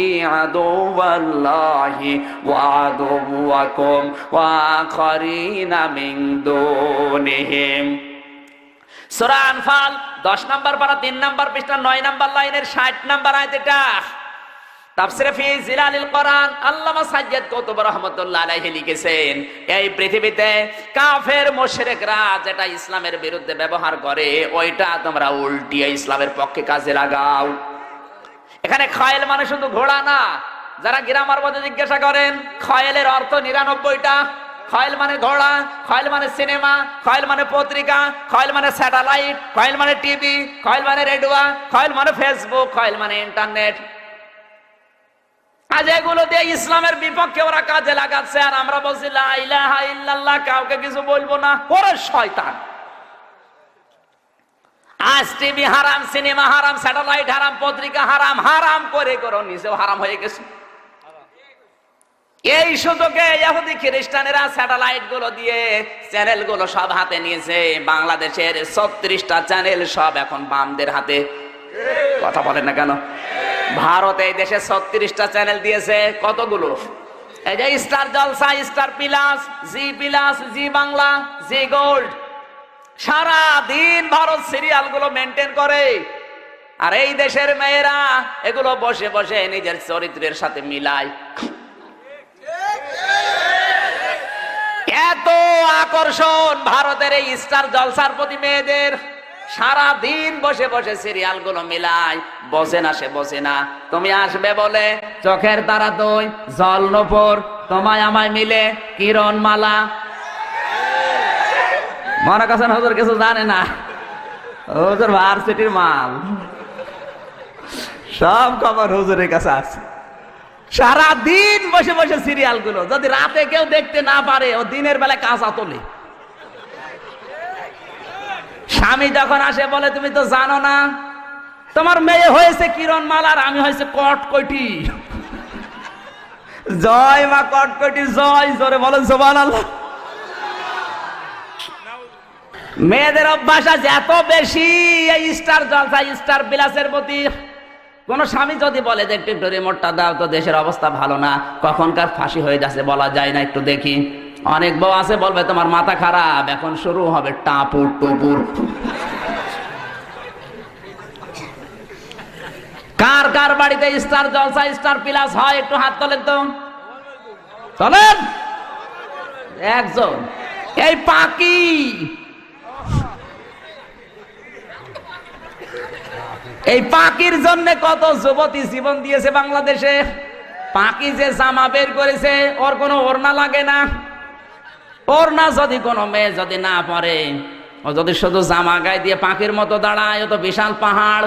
আদুওয়াল্লাহি ওয়া আদুওয়াকুম ওয়া আখারিনা মিন দুনিহিম। সূরা আনফাল 10 নম্বর পারা 3 নম্বর পৃষ্ঠা 9 নম্বর লাইনের 60 নম্বর আয়াত। এটা তাফসীরে ফি জিলালিল কোরআন আল্লামা সাজ্জাদ কুতুব রাহমাতুল্লাহ আলাইহি লিখেছেন, এই পৃথিবীতে কাফের মুশরিকরা যেটা ইসলামের বিরুদ্ধে ব্যবহার করে ওইটা তোমরা উল্টিয়ে ইসলামের পক্ষে কাজে লাগাও। এখানে খয়েল মানে শুধু ঘোড়া না। যারা গ্রামার মধ্যে জিজ্ঞাসা করেন খয়েলের অর্থ 99টা। খয়েল মানে ঘোড়া, খয়েল মানে সিনেমা, খয়েল মানে পত্রিকা, খয়েল মানে স্যাটেলাইট, খয়েল মানে টিভি, খয়েল মানে রেডিও, খয়েল মানে ফেসবুক, খয়েল মানে ইন্টারনেট। আজ এগুলো দিয়ে ইসলামের বিপক্ষে ওরা কাজে লাগাচ্ছে, আর আমরা বলছি লা ইলাহা ইল্লাল্লাহ, কাউকে কিছু বলবো না। ওরে শয়তান! আজ টিভি হারাম, সিনেমা হারাম, স্যাটেলাইট হারাম, পত্রিকা হারাম, হারাম করে করে নিচেও হারাম হয়ে গেছে। এই সুযোগে ইহুদি খ্রিস্টানেরা স্যাটেলাইট গুলো দিয়ে চ্যানেল গুলো সব হাতে নিয়েছে। বাংলাদেশের 36টা চ্যানেল সব এখন বামদের হাতে। কথা বলেন না কেন? ভারত এই দেশে 36টা চ্যানেল দিয়েছে। কতগুলো? এই যে স্টার জলসা, স্টার প্লাস, জি প্লাস, জি বাংলা, জি গোল্ড। সারা দিন ভারত সিরিয়াল গুলো মেনটেন করে, আর এই দেশের মেয়েরা এগুলো বসে বসে নিজের চরিত্রের সাথে মিলায়। এত আকর্ষণ ভারতের এই স্টার জলসার প্রতি মেয়েদের। সারা দিন বসে বসে সিরিয়াল গুলো মিলায়। বসে না, সে বসে না। তুমি আসবে বলে চোখের তারা দুই, জল নূপুর, তোমায় আমায় মিলে কিরণ মালা। মনে করছেন হুজুর কিছু জানে না? হুজুর ভার্সিটির মাল, সব খবর হুজুরের কাছে আছে। সারা দিন বসে বসে সিরিয়াল গুলো, যদি রাতে কেউ দেখতে না পারে ও দিনের বেলায় কাঁচা তোলে। স্বামী যখন আসে বলে তুমি তো জানো না তোমার মেয়ে হয়েছে কিরণ মালার, আমি হয়েছে কটকটি। জয় মা কটকটি জয়, জোরে বলেন সুবহানাল্লাহ। মেয়েদের অভ্যাস আছে এত বেশি এই স্টার জলসা, স্টার বিলাসের প্রতি। কোন স্বামী যদি বলে যে একটু রিমোটটা দাও তো, দেশের অবস্থা ভালো না, কখনকার ফাঁসি হয়ে যাচ্ছে বলা যায় না, একটু দেখি। অনেক বউ আছে বলবে তোমার মাথা খারাপ, এখন শুরু হবে টাপুর টুপুর। কার কার বাড়িতে স্টার জলসা, স্টার প্লাস হয় একটু হাত তোলেন তো, তোলেন। একজন। এই পাকি, এই পাকির জন্য কত যুবতী জীবন দিয়েছে বাংলাদেশে। পাকি যে জামা বের করেছে, ওর কোনো ওড়না লাগে না। ওড়না যদি কোনো মেয়ে যদি না পরে, ও যদি শুধু জামা গায়ে দিয়ে পাখির মতো দাঁড়ায়, ও তো বিশাল পাহাড়।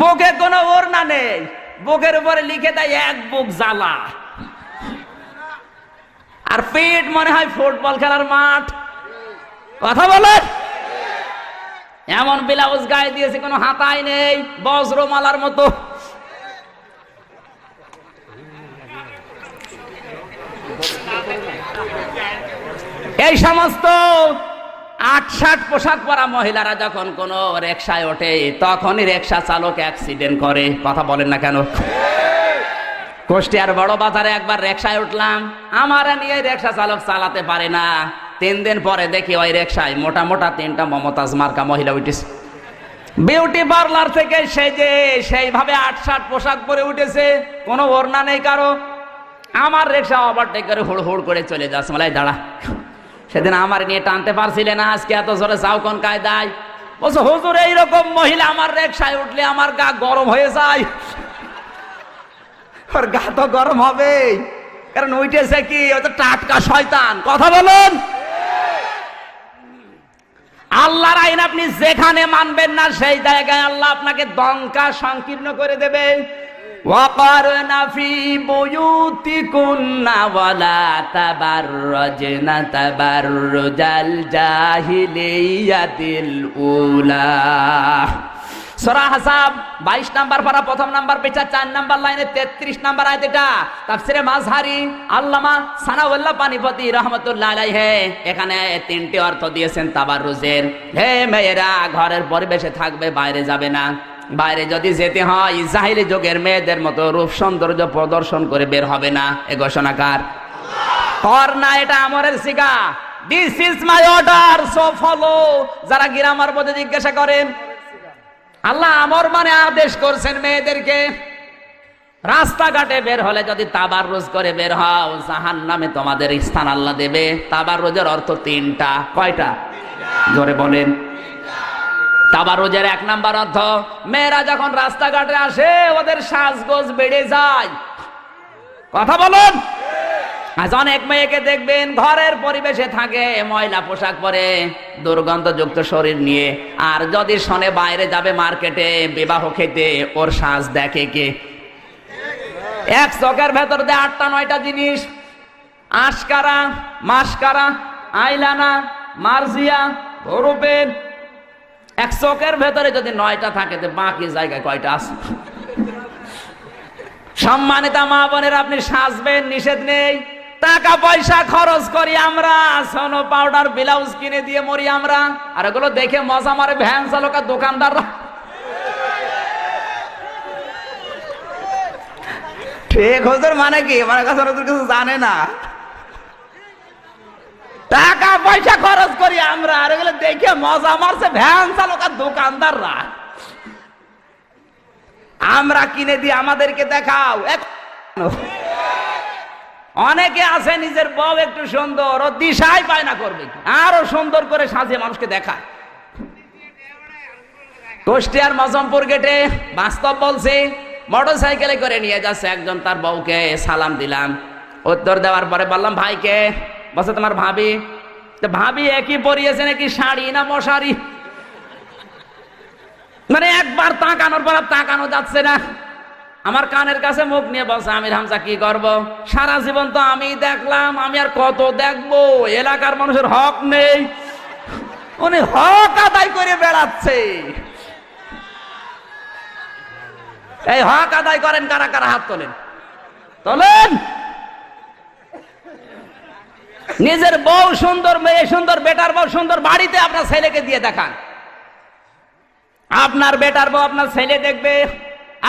বুকে কোনো ওড়না নেই, বুকের উপরে লিখে দেয় এক বুক জ্বালা, আর পেট মনে হয় ফুটবল খেলার মাঠ। কথা বলেন। এমন ব্লাউজ গায়ে দিয়েছে কোনো হাতাই নেই, বজ্রমালার মতো। এই সমস্ত ৮-৬০ পোশাক পরা মহিলারা যখন কোন রিকশায় ওঠে, তখনই রিকশা চালক অ্যাক্সিডেন্ট করে। কথা বলেন না কেন? কুষ্টিয়ার বড় বাজারে একবার রিকশায় উঠলাম, আমার নিয়ে রিকশা চালক চালাতে পারে না। 3 দিন পরে দেখি ওই রিকশায় মোটা মোটা 3টা মমতাজ মার্কা মহিলা উঠেছে। বিউটি পার্লার থেকে সেজে সেইভাবে ৮-৬০ পোশাক পরে উঠেছে, কোনো ওড়না নেই কারো। আমার রিকশা ওভারটেক করে হুড় হুড় করে চলে যাচ্ছে। বলে দাঁড়া, সেদিন আমার নিয়ে টানতে পারছিলে না, আজকে এত জোরে যাও কোন কায়দায়? বলছো হুজুর এইরকম মহিলা আমার রিকশায় উঠলে আমার গা গরম হয়ে যায়। ওর গা তো গরম হবে, কারণ উঠেছে কি, ও তো টাটকা শয়তান। কথা বলুন। আল্লাহর আইন আপনি যেখানে মানবেন না, সেই জায়গায় আল্লাহ আপনাকে দঙ্কা সংকীর্ণ করে দেবে। وقرن في بيوتكن ولا تبرجن تبرج الجاهلية الأولى সূরা আহজাব 22 নাম্বার পারা প্রথম নাম্বার পেজা 4 নাম্বার লাইনে 33 নাম্বার আয়াত এটা তাফসিরে মাযহারি আল্লামা সানাউল্লাহ পানিপতি রাহমাতুল্লাহ আলাইহি এখানে তিনটি অর্থ দিয়েছেন তাবাররুজের। হে মেয়েরা ঘরের পরিবেশে থাকবে, বাইরে যাবে না। বাইরে যদি যেতে হয় জাহিলি যুগের মেয়েদের মতো রূপ সৌন্দর্য প্রদর্শন করে বের হবে না। এ ঘোষণাকার কর না, এটা আমরের সিগা। This is my order, so follow. যারা গ্রামার পদে জিজ্ঞাসা করেন, আল্লাহ আমর মানে আদেশ করছেন মেয়েদেরকে। রাস্তাঘাটে বের হলে যদি তাবাররুজ করে বের হও, জাহান্নামে তোমাদের স্থান আল্লাহ দেবে। তাবাররুজের অর্থ তিনটা। কয়টা? জোরে বলেন। তাবাররুজের 1 নাম্বার অর্থ, মেয়েরা যখন রাস্তাঘাটে আসে ওদের সাজগোজ বেড়ে যায়। কথা বলুন। আজ অনেক মেয়েকে দেখবেন ঘরের পরিবেশে থাকে, ময়লা পোশাক পরে, দুর্গন্ধযুক্ত শরীর নিয়ে। আর যদি শোনে বাইরে যাবে মার্কেটে বিবাহ খেতে, ওর সাজ দেখে কে? এক চোখের ভেতর দিয়ে 8টা 9টা জিনিস, আশকারা, মাসকারা, আইলানা, মার্জিয়া, রূপেন। এক চোখের ভেতরে যদি 9টা থাকে, তো বাকি জায়গায় কয়টা আছে? সম্মানিতা মা বোনের, আপনি সাজবেন, নিষেধ নেই। টাকা পয়সা খরচ করি আমরা, সোনো পাউডার ব্লাউজ কিনে দিয়ে মরি আমরা। আর এগুলো দেখে মজা মারে ভ্যান চালক আর দোকানদাররা। ঠিক হুজুর মানে কি? মানে কাছে কিছু জানে না। টাকা পয়সা খরচ করি আমরা, আর এগুলো দেখে মজা মারছে ভ্যান চালক আর দোকানদাররা। আমরা কিনে দিই, আমাদেরকে দেখাও। অনেকে আছে নিজের বউ একটু সুন্দর, ও দিশাই পায় না করবে কি, আরো সুন্দর করে সাজিয়ে মানুষকে দেখায়। কুষ্টিয়ার মজমপুর গেটে বাস্তব বলছি, মোটর সাইকেলে করে নিয়ে যাচ্ছে একজন তার বউকে। সালাম দিলাম, উত্তর দেওয়ার পরে বললাম ভাইকে। বলছে তোমার ভাবি। ভাবি একই পরিয়েছে নাকি শাড়ি না মশারি? মানে একবার তাকানোর পর তাকানো যাচ্ছে না। আমার কানের কাছে মুখ নিয়ে বলছে, আমির হামজা কি করব? সারা জীবন তো আমি দেখলাম, আমি আর কত দেখবো? এলাকার মানুষের হক নেই, উনি হক আদায় করে বেড়াচ্ছে। এই হক আদায় করেন কারা কারা? হাত তোলেন, তোলেন। নিজের বউ সুন্দর, মেয়ে সুন্দর, বেটার বউ সুন্দর, বাড়িতে আপনার ছেলেকে দিয়ে দেখান। আপনার বেটার বউ আপনার ছেলে দেখবে,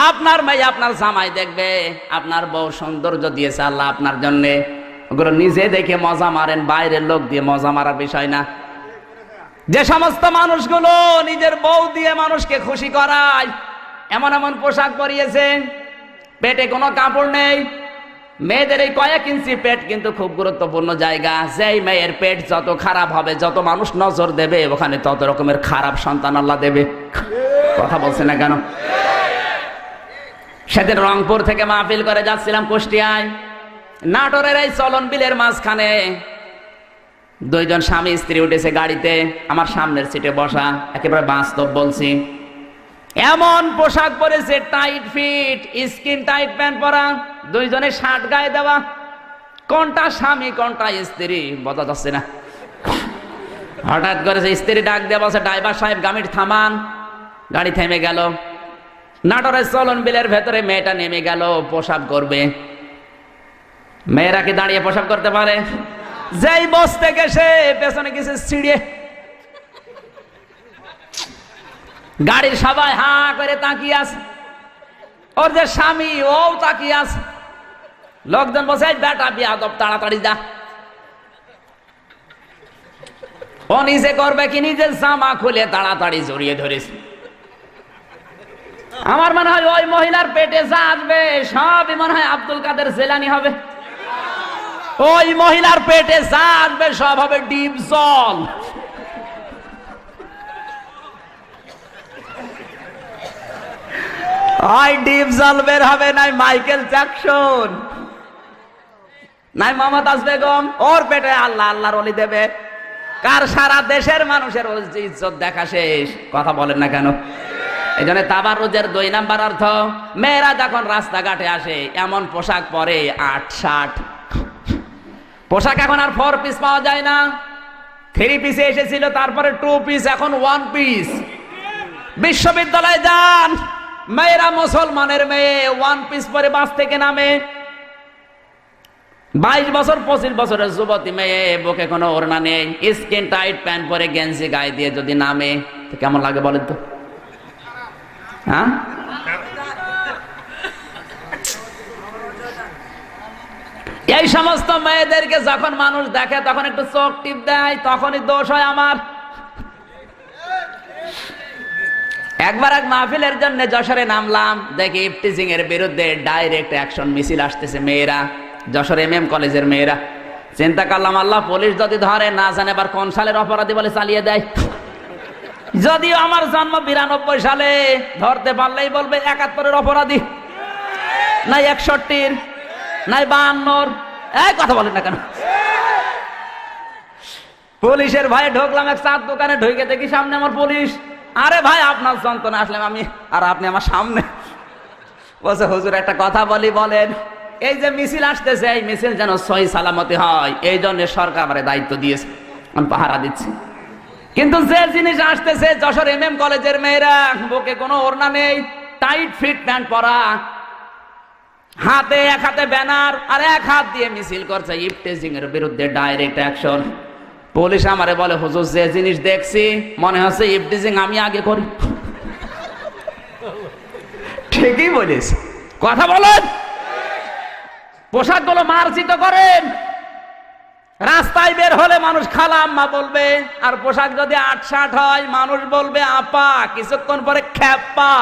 আপনার মেয়ে আপনার জামাই দেখবে। আপনার বউ সৌন্দর্য দিয়েছে আল্লাহ আপনার জন্য, ওগুলো নিজে দেখে মজা মারেন, বাইরের লোক দিয়ে মজা মারার বিষয় না। যে সমস্ত মানুষগুলো নিজের বউ দিয়ে মানুষকে খুশি করায়, এমন এমন পোশাক পরিয়েছে, পেটে কোনো কাপড় নেই। মেয়েদের এই কয়েক ইঞ্চি পেট কিন্তু খুব গুরুত্বপূর্ণ জায়গা। যেই মেয়ের পেট যত খারাপ হবে, যত মানুষ নজর দেবে, ওখানে তত রকমের খারাপ সন্তান আল্লাহ দেবে। কথা বলছে না কেন? সেদিন রংপুর থেকে মাহফিল করে যাচ্ছিলাম কুষ্টিয়ায়। নাটোরের এই চলন বিলের মাঝখানে 2 জন স্বামী স্ত্রী উঠেছে গাড়িতে, আমার সামনের সিটে বসা। একেবারে বাস্তব বলছি, এমন পোশাক পরেছে, tight fit, skin tight pant পরা, 2 জনে শার্ট গায়ে দেওয়া। কোনটা স্বামী কোনটা স্ত্রী বোঝা যাচ্ছে না। হঠাৎ করে স্ত্রী ডাক দিয়ে বলছে, ড্রাইভার সাহেব গাড়ি থামান। গাড়ি থেমে গেল। নাটোরের চলন বিলের ভেতরে মেয়েটা নেমে গেল, পোশাক করবে। মেয়েরা কি দাঁড়িয়ে পোশাক করতে পারে? যেই বসতে গেছে পেছনে গেছে ছিড়িয়ে। গাড়ির সবাই হা করে তাকিয়ে আছে, ওর যে স্বামী ও তাকিয়ে আছে। লোকজন বসে, বেটা বিয়াদব, তাড়াতাড়ি যা। ও নিজে করবে কি, নিজের জামা খুলে তাড়াতাড়ি জড়িয়ে ধরেছে। আমার মনে হয় ওই মহিলার পেটে যা আসবে সবই মনে হয় আব্দুল কাদের জেলানি হবে। ওই মহিলার পেটে যা আসবে সব হবে ডিপ জল। ওই ডিপ জল বের হবে, নাই মাইকেল জ্যাকসন, নাই মমতাজ বেগম। ওর পেটে আল্লাহ আল্লাহর ওলি দেবে। কার? সারা দেশের মানুষের ইজ্জত দেখা শেষ। কথা বলেন না কেন? এই জন্য তাবাররুজের 2 নাম্বার অর্থ, মেয়েরা যখন রাস্তাঘাটে আসে এমন পোশাক পরে 8-60 পোশাক। এখন আর 4 পিস পাওয়া যায় না, 3 পিসে এসেছিল, তারপরে 2 পিস, এখন 1 পিস। বিশ্ববিদ্যালয়ে যান, মেয়েরা মুসলমানের মেয়ে 1 পিস পরে বাস থেকে নামে। 22 বছর 25 বছরের যুবতী মেয়ে, বুকে কোনো ওড়না নেই, স্কিন টাইট প্যান্ট পরে গেঞ্জি গায়ে দিয়ে যদি নামে তো কেমন লাগে বলেন তো? হ্যাঁ, এই সমস্ত মেয়েদেরকে যখন মানুষ দেখে তখন একটু চোখ টিপ দেয়, তখনই দোষ হয় আমার। একবার এক মাহফিলের জন্য যশোরে নামলাম, দেখি ইফটিজিং এর বিরুদ্ধে ডাইরেক্ট অ্যাকশন মিছিল আসতেছে। মেয়েরা, যশোর MM কলেজের মেয়েরা। চিন্তা করলাম, আল্লাহ পুলিশ যদি ধরে, না জানে আবার কোন সালের অপরাধী বলে চালিয়ে দেয়। যদিও আমার জন্ম 92 সালে, ধরতে পারলেই বলবে 71-এর অপরাধী, নাই 61-র, নাই 52-র। এই কথা বলেন না কেন? পুলিশের ভয়ে ঢুকলাম এক চার দোকানে, ঢুকে দেখি সামনে আমার পুলিশ। আরে ভাই, আপনার যন্ত্রণা আসলাম আমি, আর আপনি আমার সামনে। বলছে, হুজুর একটা কথা বলি, বলেন। এই যে মিছিল আসতেছে, এই মিছিল যেন সহি সালামতি হয়, এই জন্য সরকার আমার দায়িত্ব দিয়েছে, আমি পাহারা দিচ্ছি। কিন্তু যে জিনিস আসতেছে, যশোর MM কলেজের মেয়েরা, বুকে কোনো ওড়না নেই, টাইট ফিট প্যান্ট পরা, হাতে এক হাতে ব্যানার আর এক হাত দিয়ে মিছিল করছে ইফটিজিং এর বিরুদ্ধে ডাইরেক্ট অ্যাকশন। পুলিশ আমারে বলে, হুজুর যে জিনিস দেখছি মনে হচ্ছে ইফটিজিং আমি আগে করি। ঠিকই বলিস, কথা বলেন। পোশাকগুলো মার্জিত করেন, রাস্তায় বের হলে মানুষ খালা আম্মা বলবে, আর পোশাক যদি 8-60 হয় মানুষ বলবে আপা, কিছুক্ষণ পরে খ্যাপা।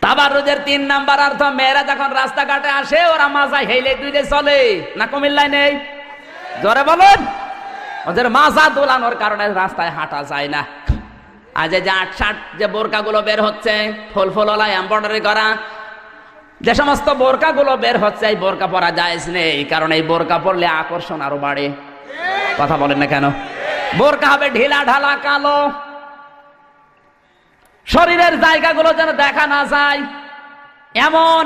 তাবাররুজের 3 নাম্বার অর্থ, মেয়েরা যখন রাস্তাঘাটে আসে ওরা মাজা হেলে দুইলে চলে না। কুমিল্লায় নেই? জোরে বলুন। ওদের মাজা দোলানোর কারণে রাস্তায় হাঁটা যায় না। আজ যে 8-60 যে বোরকাগুলো বের হচ্ছে, ফুল এমব্রয়ডারি করা, যে সমস্ত বোরকাগুলো বের হচ্ছে, এই বোরকা পরা জায়েজ নেই, কারণ এই বোরকা পরলে আকর্ষণ আরো বাড়ে। কথা বলেন না কেন? বোরকা হবে ঢিলা ঢালা কালো, শরীরের জায়গাগুলো যেন দেখা না যায়, এমন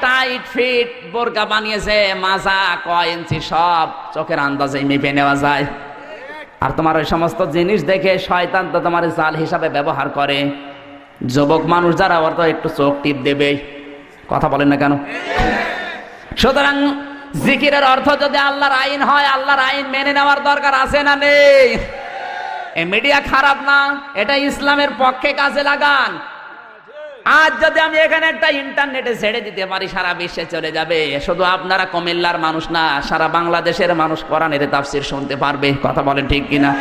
টাইট ফিট বোরকা বানিয়েছে, মাজা কয় ইঞ্চি সব চোখের আন্দাজে মেপে নেওয়া যায়। আর তোমার ওই সমস্ত জিনিস দেখে শয়তান তো তোমার জাল হিসাবে ব্যবহার করে। যুবক মানুষ যারা, ওর তো একটু চোখ টিপ দেবে। কথা বলেন না কেন? সুতরাং জিকিরের অর্থ যদি আল্লাহর আইন হয়, আল্লাহর আইন মেনে নেওয়ার দরকার আছে না নেই? এই মিডিয়া খারাপ না, এটা ইসলামের পক্ষে কাজে লাগান। আজ যদি আমি এখানে একটা ইন্টারনেটে ছেড়ে দিতে পারি, সারা বিশ্বে চলে যাবে। শুধু আপনারা কুমিল্লার মানুষ না, সারা বাংলাদেশের মানুষ কোরআনের তাফসীর শুনতে পারবে। কথা বলেন ঠিক কিনা?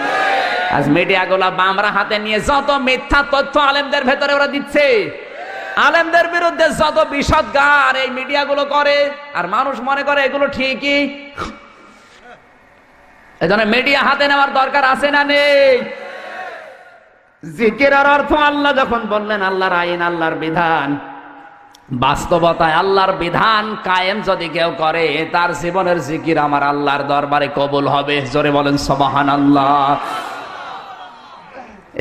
আজ মিডিয়াগুলো বামরা হাতে নিয়ে যত মিথ্যা তথ্য আলেমদের ভেতরে ওরা দিচ্ছে, আলেমদের বিরুদ্ধে যত বিশদ গান এই মিডিয়াগুলো করে, আর মানুষ মনে করে এগুলো ঠিকই। এজন্য মিডিয়া হাতে নেওয়ার দরকার আছে না নেই? জিকিরের অর্থ, আল্লাহ যখন বললেন আল্লাহর আইন, আল্লাহর বিধান, বাস্তবতায় আল্লাহর বিধান কায়েম যদি কেউ করে, তার জীবনের জিকির আমার আল্লাহর দরবারে কবুল হবে। জোরে বলেন সুবহানাল্লাহ।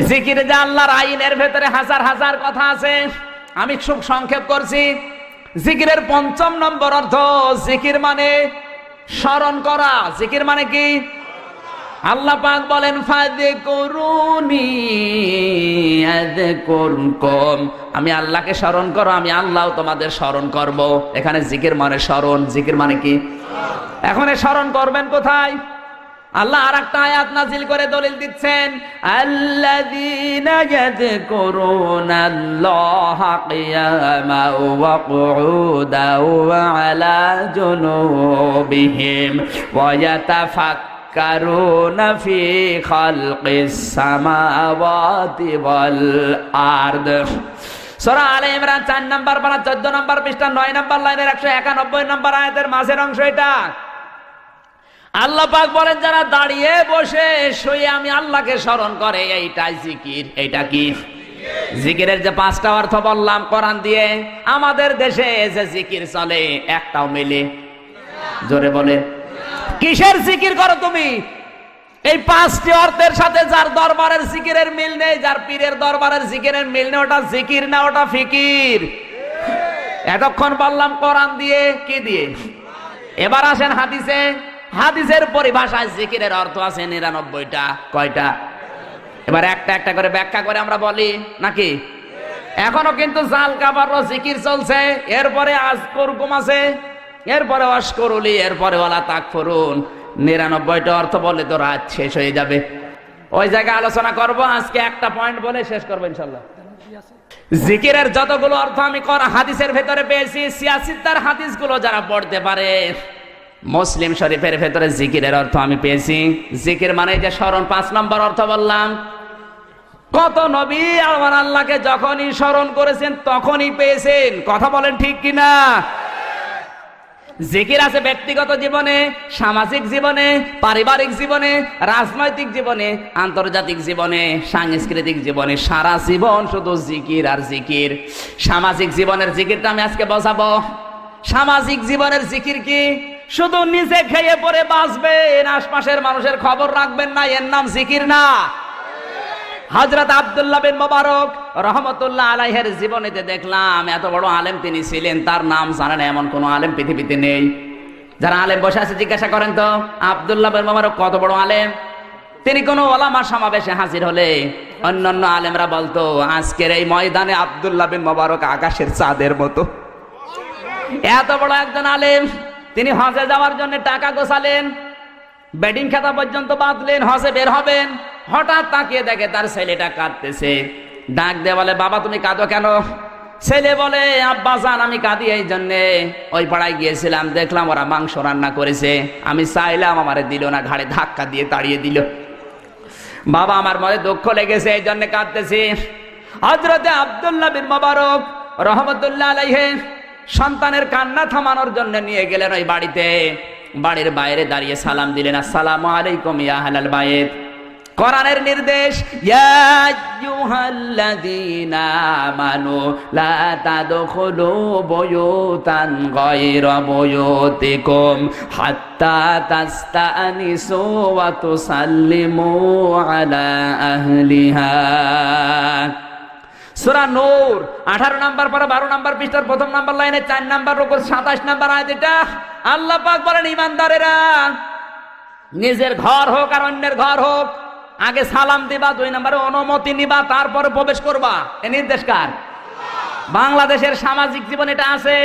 জিকিরে যে আল্লাহর আইনের ভেতরে হাজার হাজার কথা আছে, আমি খুব সংক্ষেপ করছি। জিকিরের 5ম নম্বর অর্থ, জিকির মানে স্মরণ করা। জিকির মানে কি? আল্লাহ পাক বলেন, ফাযকুরুনি আযকুরকুম, আমি আল্লাহকে স্মরণ করো, আমি আল্লাহ তোমাদের স্মরণ করব। এখানে জিকির মানে স্মরণ। জিকির মানে কি? এখন স্মরণ করবেন কোথায়? আল্লাহ আরেকটা আয়াত নাজিল করে দলিল দিচ্ছেন, আল্লাযীনা ইয়াযকুরুনাল্লাহা কিয়ামান ওয়া কুউদান ওয়া আলা জুনুবিহিম ওয়া ইয়াতাফাক্কারুনা ফি খালকিস সামাওয়াতি ওয়াল আরদ। সূরা আলে ইমরান 4 নম্বর পারা 14 নম্বর পৃষ্ঠা 9 নম্বর লাইনের 191 নম্বর আয়াতের মাঝের অংশ এটা। আল্লাহ পাক বলেন, যারা দাঁড়িয়ে বসে শুয়ে আমি আল্লাহকে স্মরণ করে, এইটাই জিকির। এইটা কি? জিকিরের যে 5টা অর্থ বললাম কোরআন দিয়ে, আমাদের দেশে যে জিকির চলে একটাও মিলে। জোরে বলে, কিসের জিকির করো তুমি? এই পাঁচটি অর্থের সাথে যার দরবারের জিকিরের মিল নেই, যার পীরের দরবারের জিকিরের মিল নেই, ওটা জিকির না, ওটা ফিকির। এতক্ষণ বললাম কোরআন দিয়ে, কি দিয়ে? এবার আসেন হাদিসে। হাদিসের পরিভাষায় জিকিরের অর্থ আছে ৯৯টা। কয়টা? এবার একটা একটা করে ব্যাখ্যা করে আমরা বলি নাকি? এখনো কিন্তু জাল কাবার জিকির চলছে, এরপরে আজকুরকুম আছে, এরপরে অশকুরুলি, এরপরে ওয়ালা তাকফুরুন। ৯৯টা অর্থ বলে তো রাত শেষ হয়ে যাবে। ওই জায়গায় আলোচনা করব। আজকে একটা পয়েন্ট বলে শেষ করবো ইনশাল্লাহ। জিকিরের যতগুলো অর্থ আমি হাদিসের ভেতরে পেয়েছি, সিয়াসিদ্দার হাদিসগুলো যারা পড়তে পারে, মুসলিম শরীফের ভেতরে জিকিরের অর্থ আমি পেয়েছি। জিকির মানে যে স্মরণ, ৫ নম্বর অর্থ বললাম। কত নবী আমার আল্লাহকে যখনই স্মরণ করেছেন তখনই পেয়েছেন। কথা বলেন ঠিক কিনা? জিকির আছে ব্যক্তিগত জীবনে, সামাজিক জীবনে, পারিবারিক জীবনে, রাজনৈতিক জীবনে, আন্তর্জাতিক জীবনে, সাংস্কৃতিক জীবনে। সারা জীবন শুধু জিকির আর জিকির। সামাজিক জীবনের জিকিরটা আমি আজকে বোঝাবো। সামাজিক জীবনের জিকির কি? শুধু নিজে খেয়ে পরে বাঁচবেন, আশপাশের মানুষের খবর রাখবেন না, এর নাম জিকির না। হযরত আব্দুল্লাহ বিন মুবারক রহমতুল্লাহ আলাইহির জীবনীতে দেখলাম এত বড় আলেম তিনি ছিলেন, তার নাম জানেন এমন কোন আলেম পৃথিবীতে নেই। যারা আলেম বসে আছে জিজ্ঞাসা করেন তো, আব্দুল্লাহ বিন মুবারক কত বড় আলেম? তিনি কোন ওলামা সমাবেশে হাজির হলে অন্যান্য আলেমরা বলতো, আজকের এই ময়দানে আব্দুল্লাহ বিন মুবারক আকাশের চাঁদের মতো। এত বড় একজন আলেম। তিনি হজে যাওয়ার জন্য টাকা গোছালেন, বেডিং খাতা পর্যন্ত বাঁধলেন, হজে বের হবেন। হঠাৎ তাকিয়ে দেখে তার ছেলেটা কাঁদতেছে। ডাক দিয়ে বলে, বাবা তুমি কাঁদো কেন? ছেলে বলে, আব্বা জান আমি কাঁদি এই জন্যে, ওই পাড়ায় গিয়েছিলাম, দেখলাম ওরা মাংস রান্না করেছে, আমি চাইলাম আমারে দিল না, ঘাড়ে ধাক্কা দিয়ে তাড়িয়ে দিল। বাবা আমার মনে দুঃখ লেগেছে, এই জন্য কাঁদতেছি। হযরতে আব্দুল্লাহ বিন মুবারক রহমতুল্লাহ আলাইহি সন্তানের কান্না থামানোর জন্য নিয়ে গেলেন ওই বাড়িতে। বাড়ির বাইরে দাঁড়িয়ে সালাম দিলেন, আসসালামু আলাইকুম ইয়া আহলাল বাইত। কোরআনের নির্দেশ, ইয়া আইয়ুহাল্লাযীনা আমানু লা তাদখুলু বুয়ুতান গায়রা বুয়ুতিকুম হাত্তা তাস্তানিসু ওয়া তুসাল্লিমু আলা আহলিহা। সূরা নূর 18 নম্বর পরে 12 নম্বর পৃষ্ঠার প্রথম নম্বর লাইনে 4 নম্বর রুকুর 27 নম্বর আয়াত। এটা আল্লাহ পাক বলেন, ঈমানদারেরা নিজের ঘর হোক আর অন্যের ঘর হোক, আগে সালাম দিবা, 2 নম্বরে অনুমতি নিবা, তারপরে প্রবেশ করবা। এ নির্দেশ কার? বাংলাদেশের সামাজিক জীবন এটা আছে।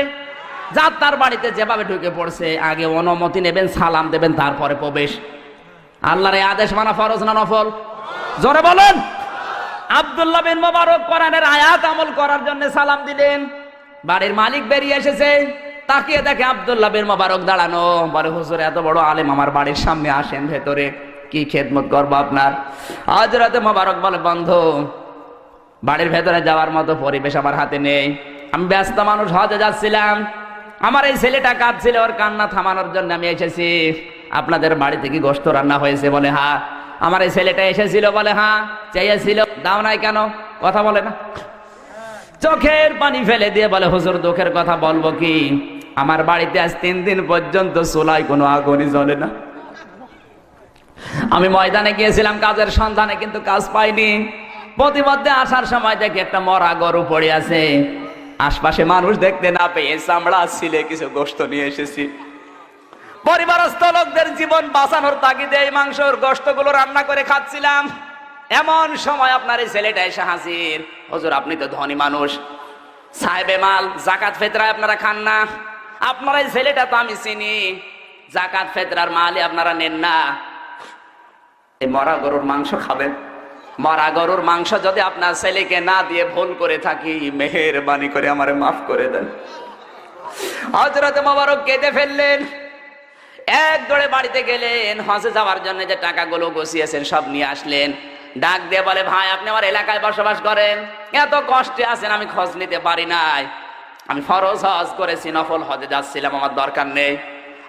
যার তার বাড়িতে যেভাবে ঢুকে পড়ছে, আগে অনুমতি নেবেন, সালাম দেবেন, তারপরে প্রবেশ। আল্লাহর এই আদেশ মানা ফরজ না নফল? জোরে বলেন। আব্দুল্লাহ বিন মুবারক কোরআনের আয়াত আমল করার জন্য সালাম দিলেন। বাড়ির মালিক বেরিয়ে এসেছে, তাকিয়ে দেখে আব্দুল্লাহ বিন মুবারক দাঁড়ানো। বলে, হুজুর এত বড় আলেম আমার বাড়ির সামনে, আসেন ভেতরে, কি খেদমত করবো আপনার? হযরতে মুবারক বলে, বন্ধু বাড়ির ভেতরে যাওয়ার মতো পরিবেশ আমার হাতে নেই, আমি ব্যস্ত মানুষ, হজে যাচ্ছিলাম, আমার এই ছেলেটা কাঁদছিল, ওর কান্না থামানোর জন্য আমি এসেছি। আপনাদের বাড়িতে কি গোশত রান্না হয়েছে? বলে হ্যাঁ। আমার এই ছেলেটা এসেছিল? বলে হ্যাঁ। চেয়েছিল, দাও নাই কেন? কথা বলে না। চোখের পানি ফেলে দিয়ে বলে, হুজুর দুঃখের কথা বলবো কি, আমার বাড়িতে আজ 3 দিন পর্যন্ত চুলায় কোনো আগুনই জ্বলে না। আমি ময়দানে গিয়েছিলাম কাজের সন্ধানে, কিন্তু কাজ পাইনি। প্রতিমধ্যে আসার সময় দেখি একটা মরা গরু পড়ে আছে, আশপাশে মানুষ দেখতে না পেয়ে চামড়া ছিলে কিছু গোশত নিয়ে এসেছি। পরিবারস্থ লোকদের জীবন বাঁচানোর তাগিদে এই মাংসর গোশতগুলো রান্না করে খাচ্ছিলাম। এমন সময় আপনার এই ছেলেটা এসে হাজির। হুজুর আপনি তো ধনী মানুষ, সাহেবে মাল, জাকাত ফিতরা আপনারা খান না, আপনার এই ছেলেটা তো আমি চিনি, জাকাত ফিতরার মালই আপনারা নেন না, এই মরা গরুর মাংস খাবেন? মরা গরুর মাংস যদি আপনার ছেলেকে না দিয়ে ভুল করে থাকি, মেহেরবানি করে আমারে মাফ করে দেন। হযরত মুবারক কেঁদে ফেললেন। এক দৌড়ে বাড়িতে গেলেন, হজে যাওয়ার জন্য যে টাকাগুলো গুছিয়েছেন সব নিয়ে আসলেন। ডাক দিয়ে বলে, ভাই আপনি আমার এলাকায় বসবাস করেন, এত কষ্টে আছেন, আমি খোঁজ নিতে পারি নাই, আমি ফরজ হজ করেছি, নফল হজে যাচ্ছিলাম, আমার দরকার নেই,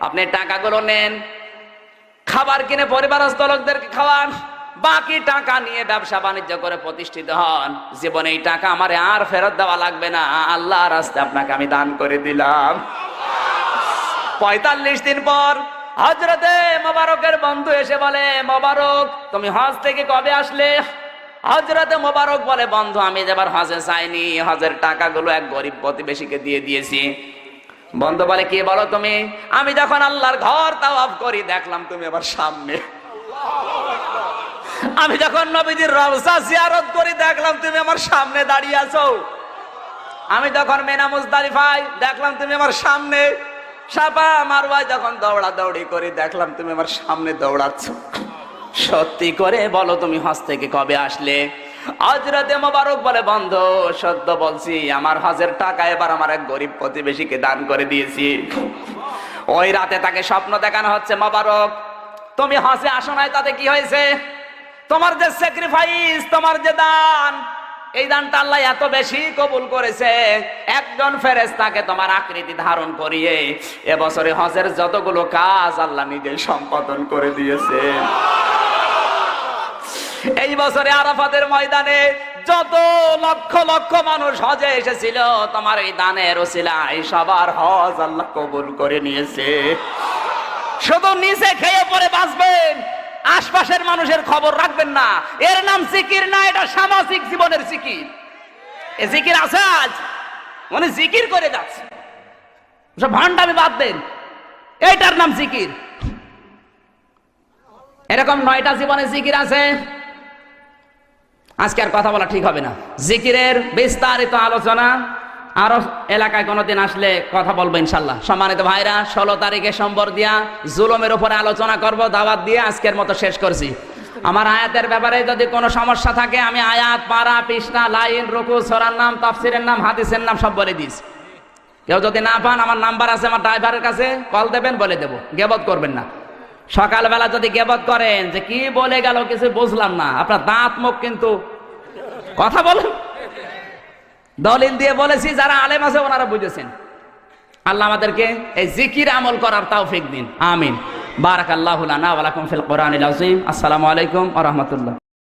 আপনি টাকাগুলো নেন, খাবার কিনে পরিবারস্থ লোকদেরকে খাওয়ান, বাকি টাকা নিয়ে ব্যবসা বাণিজ্য করে প্রতিষ্ঠিত হন। জীবনে এই টাকা আমারে আর ফেরত দেওয়া লাগবে না, আল্লাহর রাস্তায় আপনাকে আমি দান করে দিলাম। 45 দিন পর হযরতে মোবারকের বন্ধু এসে বলে, মোবারক তুমি হজ থেকে কবে আসলে? হযরতে মোবারক বলে, বন্ধু আমি যেবার হজে যাইনি, হজের টাকাগুলো এক গরিব প্রতিবেশীকে দিয়ে দিয়েছি। বন্ধু বলে, কি বলো তুমি? আমি যখন আল্লাহর ঘর তাওয়াফ করি দেখলাম তুমি আবার সামনে। আমি যখন নবীজির রওজা জিয়ারত করি দেখলাম তুমি আমার সামনে দাঁড়িয়ে আছো। আমি যখন মিনা মুজদালিফায় দেখলাম তুমি আমার সামনে। সাফা মারওয়ায় যখন দৌড়াদৌড়ি করি দেখলাম তুমি আমার সামনে দৌড়াচ্ছ। সত্যি করে বলো তুমি হজ থেকে কবে আসলে? হযরতে মোবারক বলে, বন্ধু সত্য বলছি, আমার হজের টাকা এবার আমার এক গরিব প্রতিবেশীকে দান করে দিয়েছি। ওই রাতে তাকে স্বপ্ন দেখানো হচ্ছে, মোবারক তুমি হজে আসো নাই, তাতে কি হয়েছে? তোমার যে স্যাক্রিফাইস, তোমার যে দান, এই দানটা আল্লাহ এত বেশি কবুল করেছে, একজন ফেরেশতাকে তোমার আকৃতি ধারণ করিয়ে এবছরে হজের যতগুলো কাজ আল্লাহ নিজেই সম্পাদন করে দিয়েছে। এই বছরে আরাফাতের ময়দানে যত লক্ষ লক্ষ মানুষ হজে এসেছিল, তোমার এই দানের ওসিলায় সবার হজ আল্লাহ কবুল করে নিয়েছে। শুধু নিচে খেয়ে পরে বাঁচবেন, আশপাশের মানুষের খবর রাখবেন না। এর নাম জিকির না, এটা সামাজিক জীবনের জিকির। এ জিকির আছে আজ, মানে জিকির করে যাচ্ছে, সব ভান্ডামি বাদ দেন, এইটার নাম জিকির। এরকম 9টা জীবনে জিকির আছে। আজকে আর কথা বলা ঠিক হবে না। জিকিরের বিস্তারিত আলোচনা আরো এলাকায় কোনোদিন আসলে কথা বলবো ইনশাল্লাহ। সম্মানিত ভাইরা, 16 তারিখে সোমবার দিয়া জুলুমের উপরে আলোচনা করব, দাওয়াত দিয়ে আজকের মতো শেষ করছি। আমার আয়াতের ব্যাপারে যদি কোনো সমস্যা থাকে আমি আয়াত, পারা, পৃষ্ঠা, লাইন, রুকু, সূরার নাম, তাফসীরের নাম, হাদিসের নাম সব বলে দিস। কেউ যদি না পান আমার নাম্বার আছে আমার ড্রাইভারের কাছে, কল দেবেন, বলে দেব। গেবত করবেন না। সকালবেলা যদি গেবত করেন যে কি বলে গেল কিছু বুঝলাম না, আপনার দাঁত মুখ কিন্তু কথা বলেন। দলিল দিয়ে বলেছি, যারা আলেম আছে ওনারা বুঝেছেন। আল্লাহ আমাদেরকে এই জিকির আমল করার তৌফিক দিন, আমিন। বারাকাল্লাহু লানা ওয়া লাকুম ফিল কোরআনিল আযীম। আসসালামু আলাইকুম ওয়া রাহমাতুল্লাহ।